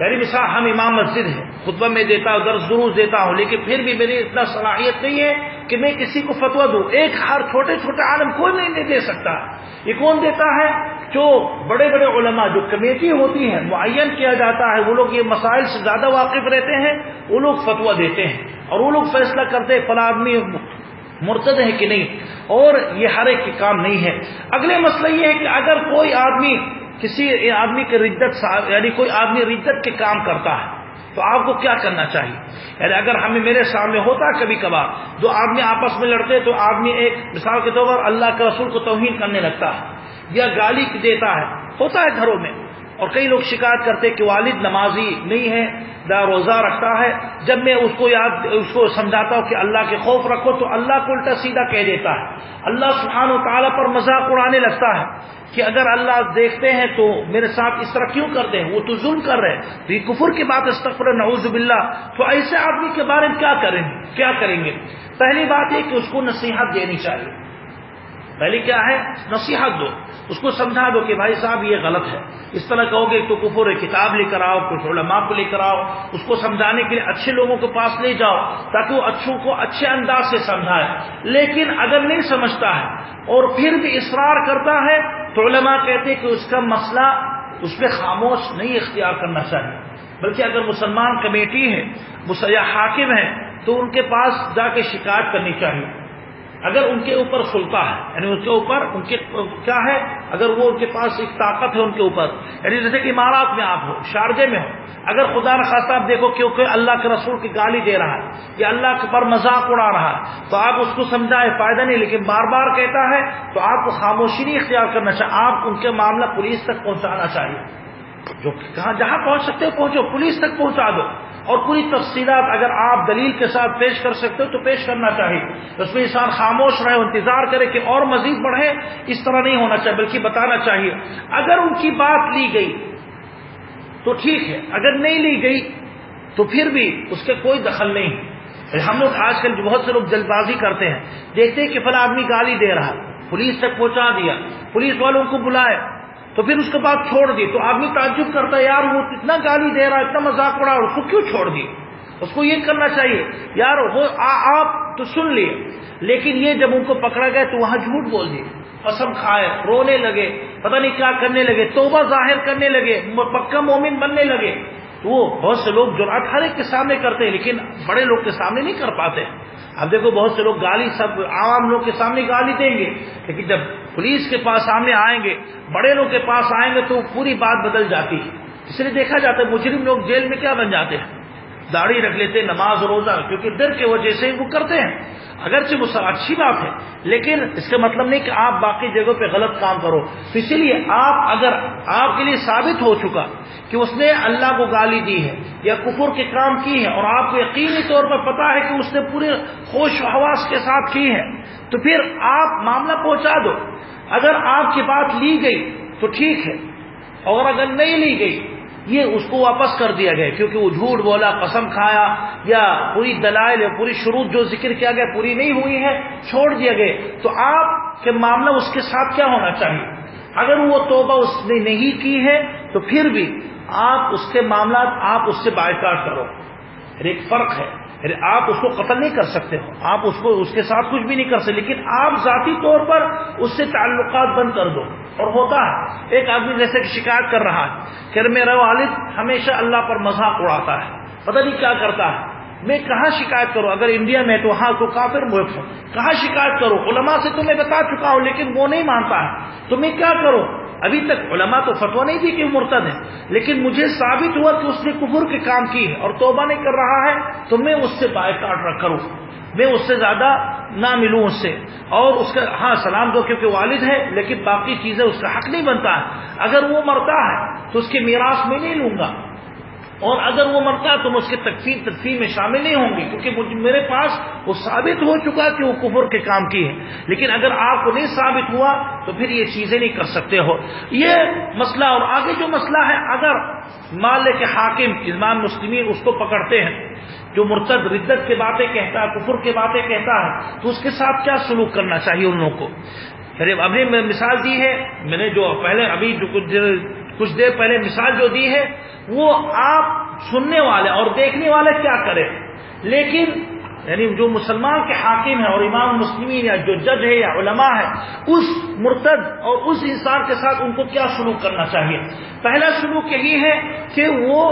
یعنی مثال ہم امام مسجد ہیں، خطبہ میں دیتا ہوں، درس دروس دیتا ہوں، لیکن پھر بھی میری اتنا صلاحیت نہیں ہے کہ میں کسی کو فتویٰ دوں۔ ایک ہر چھوٹے چھوٹے عالم کوئی نہیں دے سکتا۔ یہ کون دیتا ہے؟ جو بڑے بڑے علماء، جو کمیٹی ہوتی ہے، معین کیا جاتا ہے، وہ لوگ یہ مسائل سے زیادہ واقف رہتے ہیں، وہ لوگ فتویٰ دیتے ہیں اور وہ لوگ فیصلہ کرتے ہیں فلاں آدمی مرتد ہے کہ نہیں، اور یہ ہر ایک کی کام نہیں ہے۔ اگلے مسئلہ یہ ہے کہ اگر کوئی آدمی کسی آدمی کے ردت یعنی کوئی آدمی ردت کے کام کرتا ہے تو آپ کو کیا کرنا چاہیے؟ یعنی اگر ہمیں میرے سامنے ہوتا ہے کبھی کبھار دو آدمی آپس میں لڑتے تو آدمی ایک مثال کے طور پر اللہ کے رسول کو توہین کرنے لگتا ہے یا گالی دیتا ہے، ہوتا ہے گھروں میں، اور کئی لوگ شکایت کرتے کہ والد نمازی نہیں ہے، روزہ رکھتا ہے، جب میں اس کو سمجھاتا ہوں کہ اللہ کے خوف رکھو تو اللہ کو الٹا سیدھا کہہ دیتا ہے، اللہ سبحانہ و تعالیٰ پر مذاق اڑانے لگتا ہے کہ اگر اللہ دیکھتے ہیں تو میرے ساتھ اس طرح کیوں کرتے ہیں، وہ تو ظلم کر رہے ہیں، تو یہ کفر کی بات، استغفر نعوذ باللہ۔ تو ایسے آدمی کے بارے میں کیا کریں گے؟ پہلی بات یہ کہ اس کو نصیحت دینی چاہیے۔ پہلی کیا ہے؟ نصیحت دو، اس کو سمجھا دو کہ بھائی صاحب یہ غلط ہے، اس طرح کہو گے تو کفر ہے، کتاب لے کر آؤ، کچھ علماء کو لے کر آؤ، اس کو سمجھانے کے لیے اچھے لوگوں کے پاس لے جاؤ تاکہ وہ اچھوں کو اچھے انداز سے سمجھائے۔ لیکن اگر نہیں سمجھتا ہے اور پھر بھی اصرار کرتا ہے تو علماء کہتے ہیں کہ اس کا مسئلہ اس پہ خاموش نہیں اختیار کرنا چاہیے، بلکہ اگر مسلمان کمیٹی ہے یا حاکم ہے تو ان کے پاس جا کے شکایت کرنی چاہیے۔ اگر ان کے اوپر سلطہ ہے، یعنی ان کے اوپر ان کے کیا ہے، اگر وہ ان کے پاس ایک طاقت ہے ان کے اوپر، یعنی جیسے کہ امارات میں آپ ہو، شارجے میں ہو، اگر خدا نخواستہ آپ دیکھو کیونکہ اللہ کے رسول کی گالی دے رہا ہے یا اللہ کے پر مذاق اڑا رہا ہے تو آپ اس کو سمجھائے، فائدہ نہیں، لیکن بار بار کہتا ہے تو آپ کو خاموشی نہیں اختیار کرنا چاہیے، آپ ان کے معاملہ پولیس تک پہنچانا چاہیے، جو جہاں پہنچ سکتے ہو پہنچو، پولیس تک پہنچا دو، اور پوری تفصیلات اگر آپ دلیل کے ساتھ پیش کر سکتے ہو تو پیش کرنا چاہیے۔ اس میں انسان خاموش رہے، انتظار کرے کہ اور مزید بڑھے، اس طرح نہیں ہونا چاہیے، بلکہ بتانا چاہیے۔ اگر ان کی بات لی گئی تو ٹھیک ہے، اگر نہیں لی گئی تو پھر بھی اس کے کوئی دخل نہیں ہے۔ ہم لوگ آج کل بہت سے لوگ جلد بازی کرتے ہیں، دیکھتے ہیں کہ فلاں آدمی گالی دے رہا، پولیس تک پہنچا دیا، پولیس والوں کو بلائے تو پھر اس کے بعد چھوڑ دی، تو آدمی تعجب کرتا ہے یار وہ اتنا گالی دے رہا ہے، اتنا مذاق اڑا، اس کو کیوں چھوڑ دی؟ اس کو یہ کرنا چاہیے یار وہ آپ تو سن لیے، لیکن یہ جب ان کو پکڑا گیا تو وہاں جھوٹ بول دیے، قسم کھائے، رونے لگے، پتہ نہیں کیا کرنے لگے، توبہ ظاہر کرنے لگے، پکا مومن بننے لگے۔ تو وہ بہت سے لوگ جرأت ہر ایک کے سامنے کرتے ہیں لیکن بڑے لوگ کے سامنے نہیں کر پاتے۔ اب دیکھو بہت سے لوگ گالی سب عوام لوگ کے سامنے گالی دیں گے، لیکن جب پولیس کے پاس سامنے آئیں گے، بڑے لوگ کے پاس آئیں گے تو پوری بات بدل جاتی ہے۔ اس لیے دیکھا جاتا ہے مجرم لوگ جیل میں کیا بن جاتے ہیں، داڑھی رکھ لیتے، نماز روزہ، کیونکہ ڈر کی وجہ سے وہ کرتے ہیں۔ اگرچہ وہ اچھی بات ہے لیکن اس کا مطلب نہیں کہ آپ باقی جگہوں پہ غلط کام کرو۔ تو اسی لیے اگر آپ کے لیے ثابت ہو چکا کہ اس نے اللہ کو گالی دی ہے یا کفر کے کام کی ہے اور آپ کو یقینی طور پر پتا ہے کہ اس نے پورے ہوش و حواس کے ساتھ کی ہے تو پھر آپ معاملہ پہنچا دو۔ اگر آپ کی بات لی گئی تو ٹھیک ہے، اور اگر نہیں لی گئی یہ اس کو واپس کر دیا گیا کیونکہ وہ جھوٹ بولا، قسم کھایا یا پوری دلائل یا پوری شروط جو ذکر کیا گیا پوری نہیں ہوئی ہے، چھوڑ دیا گیا، تو آپ کے معاملہ اس کے ساتھ کیا ہونا چاہیے؟ اگر وہ توبہ اس نے نہیں کی ہے تو پھر بھی آپ اس کے معاملات آپ اس سے بائیکاٹ کرو۔ ایک فرق ہے، آپ اس کو قتل نہیں کر سکتے ہو، آپ اس کے ساتھ کچھ بھی نہیں کر سکتے، لیکن آپ ذاتی طور پر اس سے تعلقات بند کر دو۔ اور ہوتا ہے ایک آدمی جیسے کہ شکایت کر رہا ہے کہ میرا والد ہمیشہ اللہ پر مذاق اڑاتا ہے، پتہ نہیں کیا کرتا ہے، میں کہاں شکایت کروں؟ اگر انڈیا میں تو وہاں کو کافر ملک ہے، کہاں شکایت کروں؟ علماء سے تو میں بتا چکا ہوں لیکن وہ نہیں مانتا ہے، تو میں کیا کروں؟ ابھی تک علماء تو فتویٰ نہیں دی کہ وہ مرتد ہے، لیکن مجھے ثابت ہوا کہ اس نے کفر کے کام کی ہے اور توبہ نہیں کر رہا ہے، تو میں اس سے بائیکاٹ کروں، میں اس سے زیادہ نہ ملوں اس سے، اور اس کا ہاں سلام دو کیونکہ والد ہے، لیکن باقی چیزیں اس کا حق نہیں بنتا ہے۔ اگر وہ مرتا ہے تو اس کے میراث میں نہیں لوں گا، اور اگر وہ مرتا ہے تو میں اس کے تدفین میں شامل نہیں ہوں گی، کیونکہ میرے پاس وہ ثابت ہو چکا کہ وہ کفر کے کام کی ہے۔ لیکن اگر آپ کو نہیں ثابت ہوا تو پھر یہ چیزیں نہیں کر سکتے ہو، یہ مسئلہ۔ اور آگے جو مسئلہ ہے، اگر مان لے کہ حاکم امام مسلمین اس کو پکڑتے ہیں جو مرتد ردت کے باتیں کہتا ہے، کفر کے باتیں کہتا ہے، تو اس کے ساتھ کیا سلوک کرنا چاہیے ان لوگوں کو؟ ابھی میں مثال دی ہے، میں نے جو پہلے ابھی جو کچھ دیر پہلے مثال جو دی ہے وہ آپ سننے والے اور دیکھنے والے کیا کریں، لیکن یعنی جو مسلمان کے حاکم ہے اور امام مسلمین یا جو جج ہے یا علماء ہے، اس مرتد اور اس انسان کے ساتھ ان کو کیا سلوک کرنا چاہیے؟ پہلا سلوک یہی ہے کہ وہ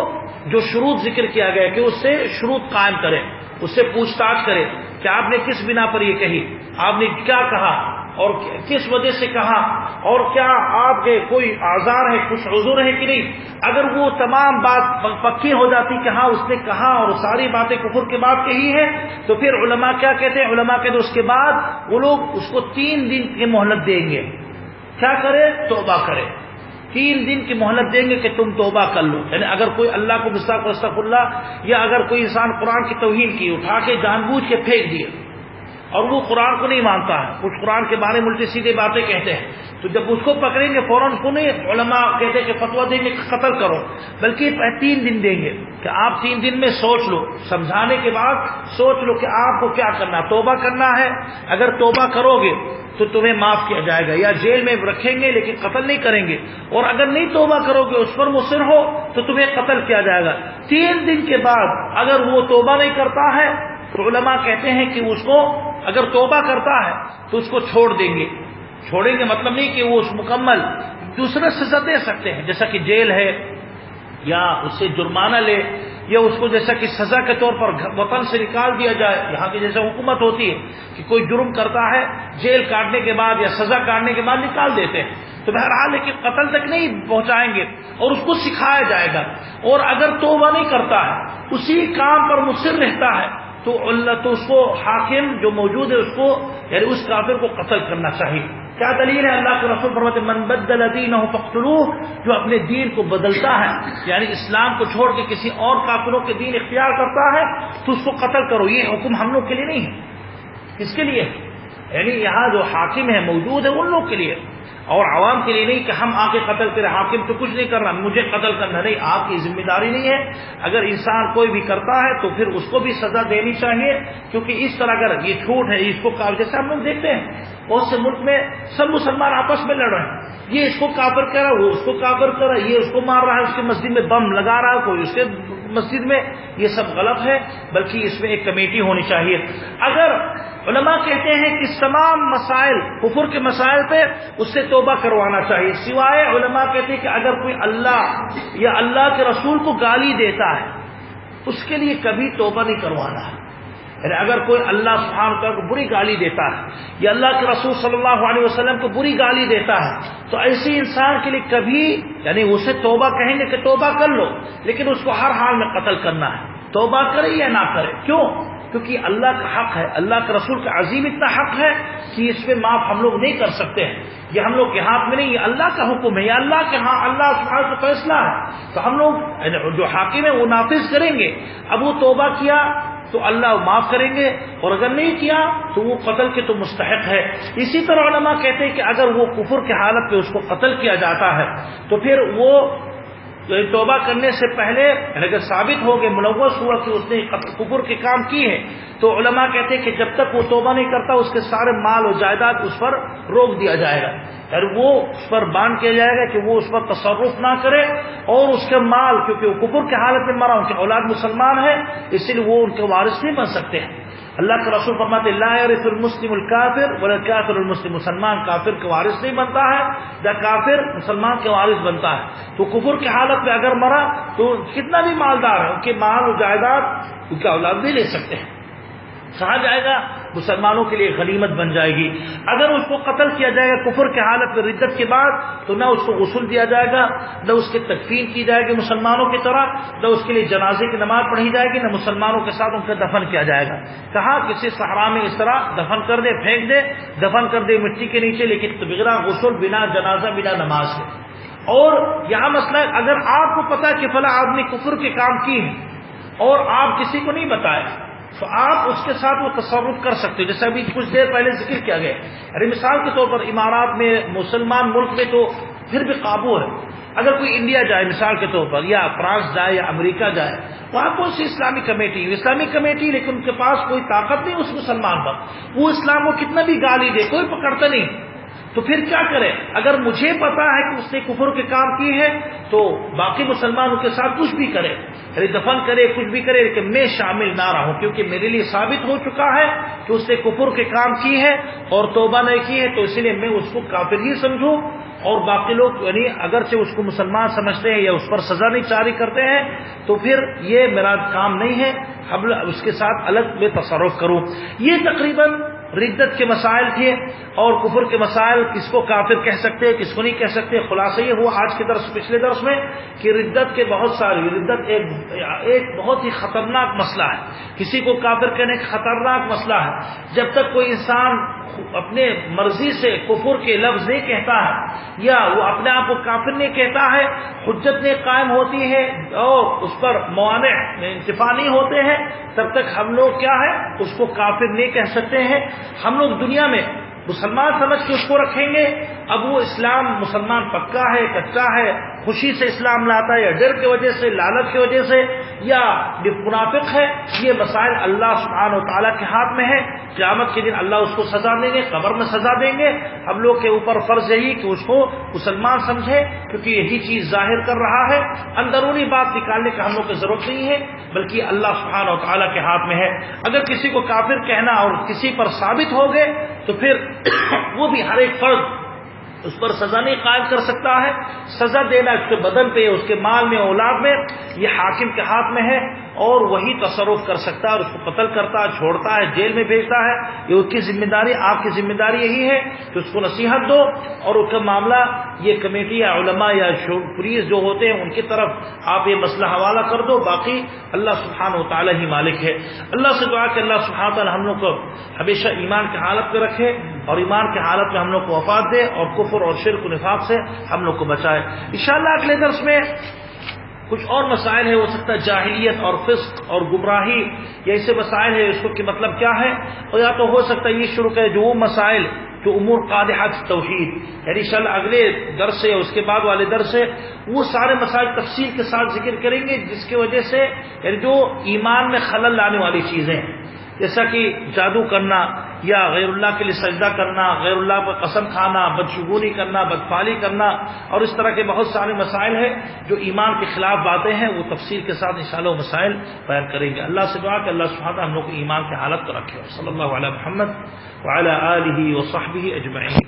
جو شروط ذکر کیا گیا کہ اس سے شروط قائم کرے، اس سے پوچھ تاچھ کرے کہ آپ نے کس بنا پر یہ کہی، آپ نے کیا کہا اور کس وجہ سے کہا، اور کیا آپ کے کوئی آزار ہے، کچھ عذر ہے کہ نہیں۔ اگر وہ تمام بات پکی ہو جاتی کہ ہاں اس نے کہا اور ساری باتیں کفر کے بعد کہی ہے، تو پھر علماء کیا کہتے ہیں؟ علماء کہتے ہیں اس کے بعد وہ لوگ اس کو 3 دن کی مہلت دیں گے، کیا کرے؟ توبہ کرے، 3 دن کی مہلت دیں گے کہ تم توبہ کر لو۔ یعنی اگر کوئی اللہ کو استغفر اللہ، یا اگر کوئی انسان قرآن کی توہین کی، اٹھا کے جان بوجھ کے پھینک دیے اور وہ قرآن کو نہیں مانتا ہے، کچھ قرآن کے بارے میں الٹی سیدھے باتیں کہتے ہیں، تو جب اس کو پکڑیں گے فوراً اس کو نہیں علماء کہتے کہ فتویٰ دیں گے کہ قتل کرو، بلکہ 3 دن دیں گے کہ آپ 3 دن میں سوچ لو، سمجھانے کے بعد سوچ لو کہ آپ کو کیا کرنا، توبہ کرنا ہے، اگر توبہ کرو گے تو تمہیں معاف کیا جائے گا، یا جیل میں رکھیں گے لیکن قتل نہیں کریں گے، اور اگر نہیں توبہ کرو گے اس پر مصر ہو تو تمہیں قتل کیا جائے گا۔ 3 دن کے بعد اگر وہ توبہ نہیں کرتا ہے تو علماء کہتے ہیں کہ اس کو اگر توبہ کرتا ہے تو اس کو چھوڑ دیں گے۔ چھوڑیں گے مطلب نہیں کہ وہ اس مکمل دوسرے سزا دے سکتے ہیں، جیسا کہ جیل ہے، یا اس سے جرمانہ لے، یا اس کو جیسا کہ سزا کے طور پر وطن سے نکال دیا جائے۔ یہاں کی جیسے حکومت ہوتی ہے کہ کوئی جرم کرتا ہے، جیل کاٹنے کے بعد یا سزا کاٹنے کے بعد نکال دیتے ہیں، تو بہرحال لیکن قتل تک نہیں پہنچائیں گے، اور اس کو سکھایا جائے گا۔ اور اگر توبہ نہیں کرتا ہے، اسی کام پر مصر رہتا ہے، تو اس کو حاکم جو موجود ہے اس کو یعنی اس کافر کو قتل کرنا چاہیے۔ کیا دلیل ہے؟ اللہ کے رسول فرماتے ہیں من بدل دینہ فاقتلوہ، جو اپنے دین کو بدلتا ہے یعنی اسلام کو چھوڑ کے کسی اور کافروں کے دین اختیار کرتا ہے تو اس کو قتل کرو۔ یہ حکم ہم لوگ کے لیے نہیں ہے، کس کے لیے؟ یعنی یہاں جو حاکم ہے موجود ہے ان لوگ کے لیے، اور عوام کے لیے نہیں کہ ہم آ کے قتل کریں، حاکم تو کچھ نہیں کرنا مجھے قتل کرنا، نہیں، آپ کی ذمہ داری نہیں ہے۔ اگر انسان کوئی بھی کرتا ہے تو پھر اس کو بھی سزا دینی چاہیے، کیونکہ اس طرح اگر یہ چھوٹ ہے اس کو جیسے ہم لوگ دیکھتے ہیں بہت سے ملک میں سب مسلمان آپس میں لڑ رہے ہیں، یہ اس کو کافر کر رہا ہے، وہ اس کو کافر کر رہا ہے، یہ اس کو مار رہا ہے، اس کی مسجد میں بم لگا رہا ہے، کوئی اس کے مسجد میں، یہ سب غلط ہے، بلکہ اس میں ایک کمیٹی ہونی چاہیے۔ اگر علماء کہتے ہیں کہ تمام مسائل کفر کے مسائل پہ اس سے توبہ کروانا چاہیے، سوائے علماء کہتے ہیں کہ اگر کوئی اللہ یا اللہ کے رسول کو گالی دیتا ہے اس کے لیے کبھی توبہ نہیں کروانا ہے۔ یعنی اگر کوئی اللہ سبحانہ وتعالیٰ کو بری گالی دیتا ہے یا اللہ کے رسول صلی اللہ علیہ وسلم کو بری گالی دیتا ہے تو ایسے انسان کے لیے کبھی یعنی اسے توبہ کہیں گے کہ توبہ کر لو، لیکن اس کو ہر حال میں قتل کرنا ہے، توبہ کرے یا نہ کرے۔ کیوں؟ کیونکہ اللہ کا حق ہے، اللہ کے رسول کا عظیم اتنا حق ہے کہ اس پہ معاف ہم لوگ نہیں کر سکتے ہیں، یہ ہم لوگ کے ہاتھ میں نہیں، یہ اللہ کا حکم ہے، یہ اللہ کے ہاں اللہ سبحانہ کا فیصلہ ہے، تو ہم لوگ جو حاکم ہے وہ نافذ کریں گے۔ اب وہ توبہ کیا تو اللہ معاف کریں گے، اور اگر نہیں کیا تو وہ قتل کے تو مستحق ہے۔ اسی طرح علماء کہتے ہیں کہ اگر وہ کفر کی حالت پہ اس کو قتل کیا جاتا ہے تو پھر وہ توبہ کرنے سے پہلے اگر ثابت ہو گئے ملوث ہوا کہ اس نے کفر کے کام کی ہے تو علماء کہتے ہیں کہ جب تک وہ توبہ نہیں کرتا اس کے سارے مال و جائیداد اس پر روک دیا جائے گا، اور وہ اس پر بان کیا جائے گا کہ وہ اس پر تصرف نہ کرے، اور اس کے مال کیونکہ وہ کفر کی حالت میں مرا، ان کی اولاد مسلمان ہے اس لیے وہ ان کے وارث نہیں بن سکتے ہیں، اللہ کے رسول فرماتے لا یرث المسلم الکافر ولا الکافر المسلم، مسلمان کافر کا وارث نہیں بنتا ہے یا کافر مسلمان کے وارث بنتا ہے۔ تو کفر کی حالت میں اگر مرا تو کتنا بھی مالدار ہے، ان کے مال و جائیداد ان کا اولاد بھی لے سکتے ہیں، کہا جائے گا مسلمانوں کے لیے غنیمت بن جائے گی۔ اگر اس کو قتل کیا جائے گا کفر کے حالت میں ردت کے بعد تو نہ اس کو غسل دیا جائے گا، نہ اس کی تکفین کی جائے گی مسلمانوں کی طرح، نہ اس کے لیے جنازے کی نماز پڑھی جائے گی، نہ مسلمانوں کے ساتھ ان کا دفن کیا جائے گا۔ کہا کسی صحرا میں اس طرح دفن کر دے، پھینک دے، دفن کر دے مٹی کے نیچے، لیکن بغیر غسل، بنا جنازہ، بنا نماز کے۔ اور یہاں مسئلہ ہے اگر آپ کو پتا کہ فلاں آدمی کفر کے کام کی ہے اور آپ کسی کو نہیں بتائے تو آپ اس کے ساتھ وہ تصرف کر سکتے ہو، جیسے ابھی کچھ دیر پہلے ذکر کیا گیا۔ ارے مثال کے طور پر امارات میں، مسلمان ملک میں تو پھر بھی قابو ہے۔ اگر کوئی انڈیا جائے مثال کے طور پر، یا فرانس جائے یا امریکہ جائے، وہاں کون سی اسلامی کمیٹی لیکن ان کے پاس کوئی طاقت نہیں اس مسلمان پر، وہ اسلام کو کتنا بھی گالی دے کوئی پکڑتا نہیں، تو پھر کیا کرے؟ اگر مجھے پتا ہے کہ اس نے کفر کے کام کی ہے تو باقی مسلمانوں کے ساتھ کچھ بھی کرے، یعنی دفن کرے، کچھ بھی کرے، لیکن میں شامل نہ رہوں، کیونکہ میرے لیے ثابت ہو چکا ہے کہ اس نے کفر کے کام کی ہے اور توبہ نہیں کی ہے، تو اسی لیے میں اس کو کافر ہی سمجھوں، اور باقی لوگ یعنی اگرچہ اس کو مسلمان سمجھتے ہیں یا اس پر سزا نہیں جاری کرتے ہیں تو پھر یہ میرا کام نہیں ہے، اس کے ساتھ الگ میں تصرف کروں۔ یہ تقریباً ردت کے مسائل تھے، اور کفر کے مسائل، کس کو کافر کہہ سکتے کس کو نہیں کہہ سکتے۔ خلاصہ یہ ہوا آج کے پچھلے درس میں کہ ردت کے بہت ساری، ردت ایک بہت ہی خطرناک مسئلہ ہے، کسی کو کافر کہنے کا خطرناک مسئلہ ہے۔ جب تک کوئی انسان اپنے مرضی سے کفر کے لفظ نہیں کہتا ہے یا وہ اپنے آپ کو کافر نہیں کہتا ہے، حجت نہیں قائم ہوتی ہے اور اس پر موانع انتفاع نہیں ہوتے ہیں، تب تک ہم لوگ کیا ہے اس کو کافر نہیں کہہ سکتے ہیں۔ ہم لوگ دنیا میں مسلمان سمجھ کے اس کو رکھیں گے، اب وہ اسلام مسلمان پکا ہے کچا ہے، خوشی سے اسلام لاتا ہے یا ڈر کی وجہ سے، لالچ کی وجہ سے، یا منافق ہے، یہ مسائل اللہ سبحانہ و تعالیٰ کے ہاتھ میں ہے۔ قیامت کے دن اللہ اس کو سزا دیں گے، قبر میں سزا دیں گے۔ ہم لوگ کے اوپر فرض یہی کہ اس کو مسلمان سمجھے، کیونکہ یہی چیز ظاہر کر رہا ہے، اندرونی بات نکالنے کا ہم لوگ کی ضرورت نہیں ہے، بلکہ اللہ سبحانہ و تعالیٰ کے ہاتھ میں ہے۔ اگر کسی کو کافر کہنا اور کسی پر ثابت ہو گئے تو پھر وہ بھی ہر ایک فرد اس پر سزا نہیں قائم کر سکتا ہے، سزا دینا اس کے بدن پہ، اس کے مال میں، اولاد میں، یہ حاکم کے ہاتھ میں ہے، اور وہی تصرف کر سکتا ہے، اور اس کو قتل کرتا ہے، چھوڑتا ہے، جیل میں بھیجتا ہے، یہ اس کی ذمہ داری، آپ کی ذمہ داری یہی ہے کہ اس کو نصیحت دو، اور اس کا معاملہ یہ کمیٹی یا علماء یا پولیس جو ہوتے ہیں ان کی طرف آپ یہ مسئلہ حوالہ کر دو، باقی اللہ سبحانہ و تعالیٰ ہی مالک ہے۔ اللہ سے دعا کہ اللہ سبحانہ و تعالیٰ ہم لوگ کو ہمیشہ ایمان کی حالت میں رکھے، اور ایمان کی حالت میں ہم لوگ کو وفات دے، اور کفر اور شرک و نفاق سے ہم لوگ کو بچائے۔ انشاءاللہ اگلے درس میں کچھ اور مسائل ہے، ہو سکتا ہے جاہلیت اور فسق اور گمراہی، یہ ایسے مسائل ہے، اس کو کہ مطلب کیا ہے، اور یا تو ہو سکتا ہے یہ شروع کرے جو وہ مسائل جو امور قادحات توحید، یعنی انشاءاللہ اگلے درس سے اس کے بعد والے درس سے وہ سارے مسائل تفصیل کے ساتھ ذکر کریں گے، جس کی وجہ سے یعنی جو ایمان میں خلل لانے والی چیزیں ہیں، جیسا کہ جادو کرنا یا غیر اللہ کے لیے سجدہ کرنا، غیر اللہ پر قسم کھانا، بدشگونی کرنا، بدفعلی کرنا، اور اس طرح کے بہت سارے مسائل ہیں جو ایمان کے خلاف باتیں ہیں، وہ تفصیل کے ساتھ انشاءاللہ وہ مسائل بیان کریں گے۔ اللہ سے دعا کہ اللہ سبحانہ ہم لوگ کو ایمان کی حالت کو رکھے۔ صلی اللہ علیہ محمد وعلی آلہ وصحبہ اجمعین۔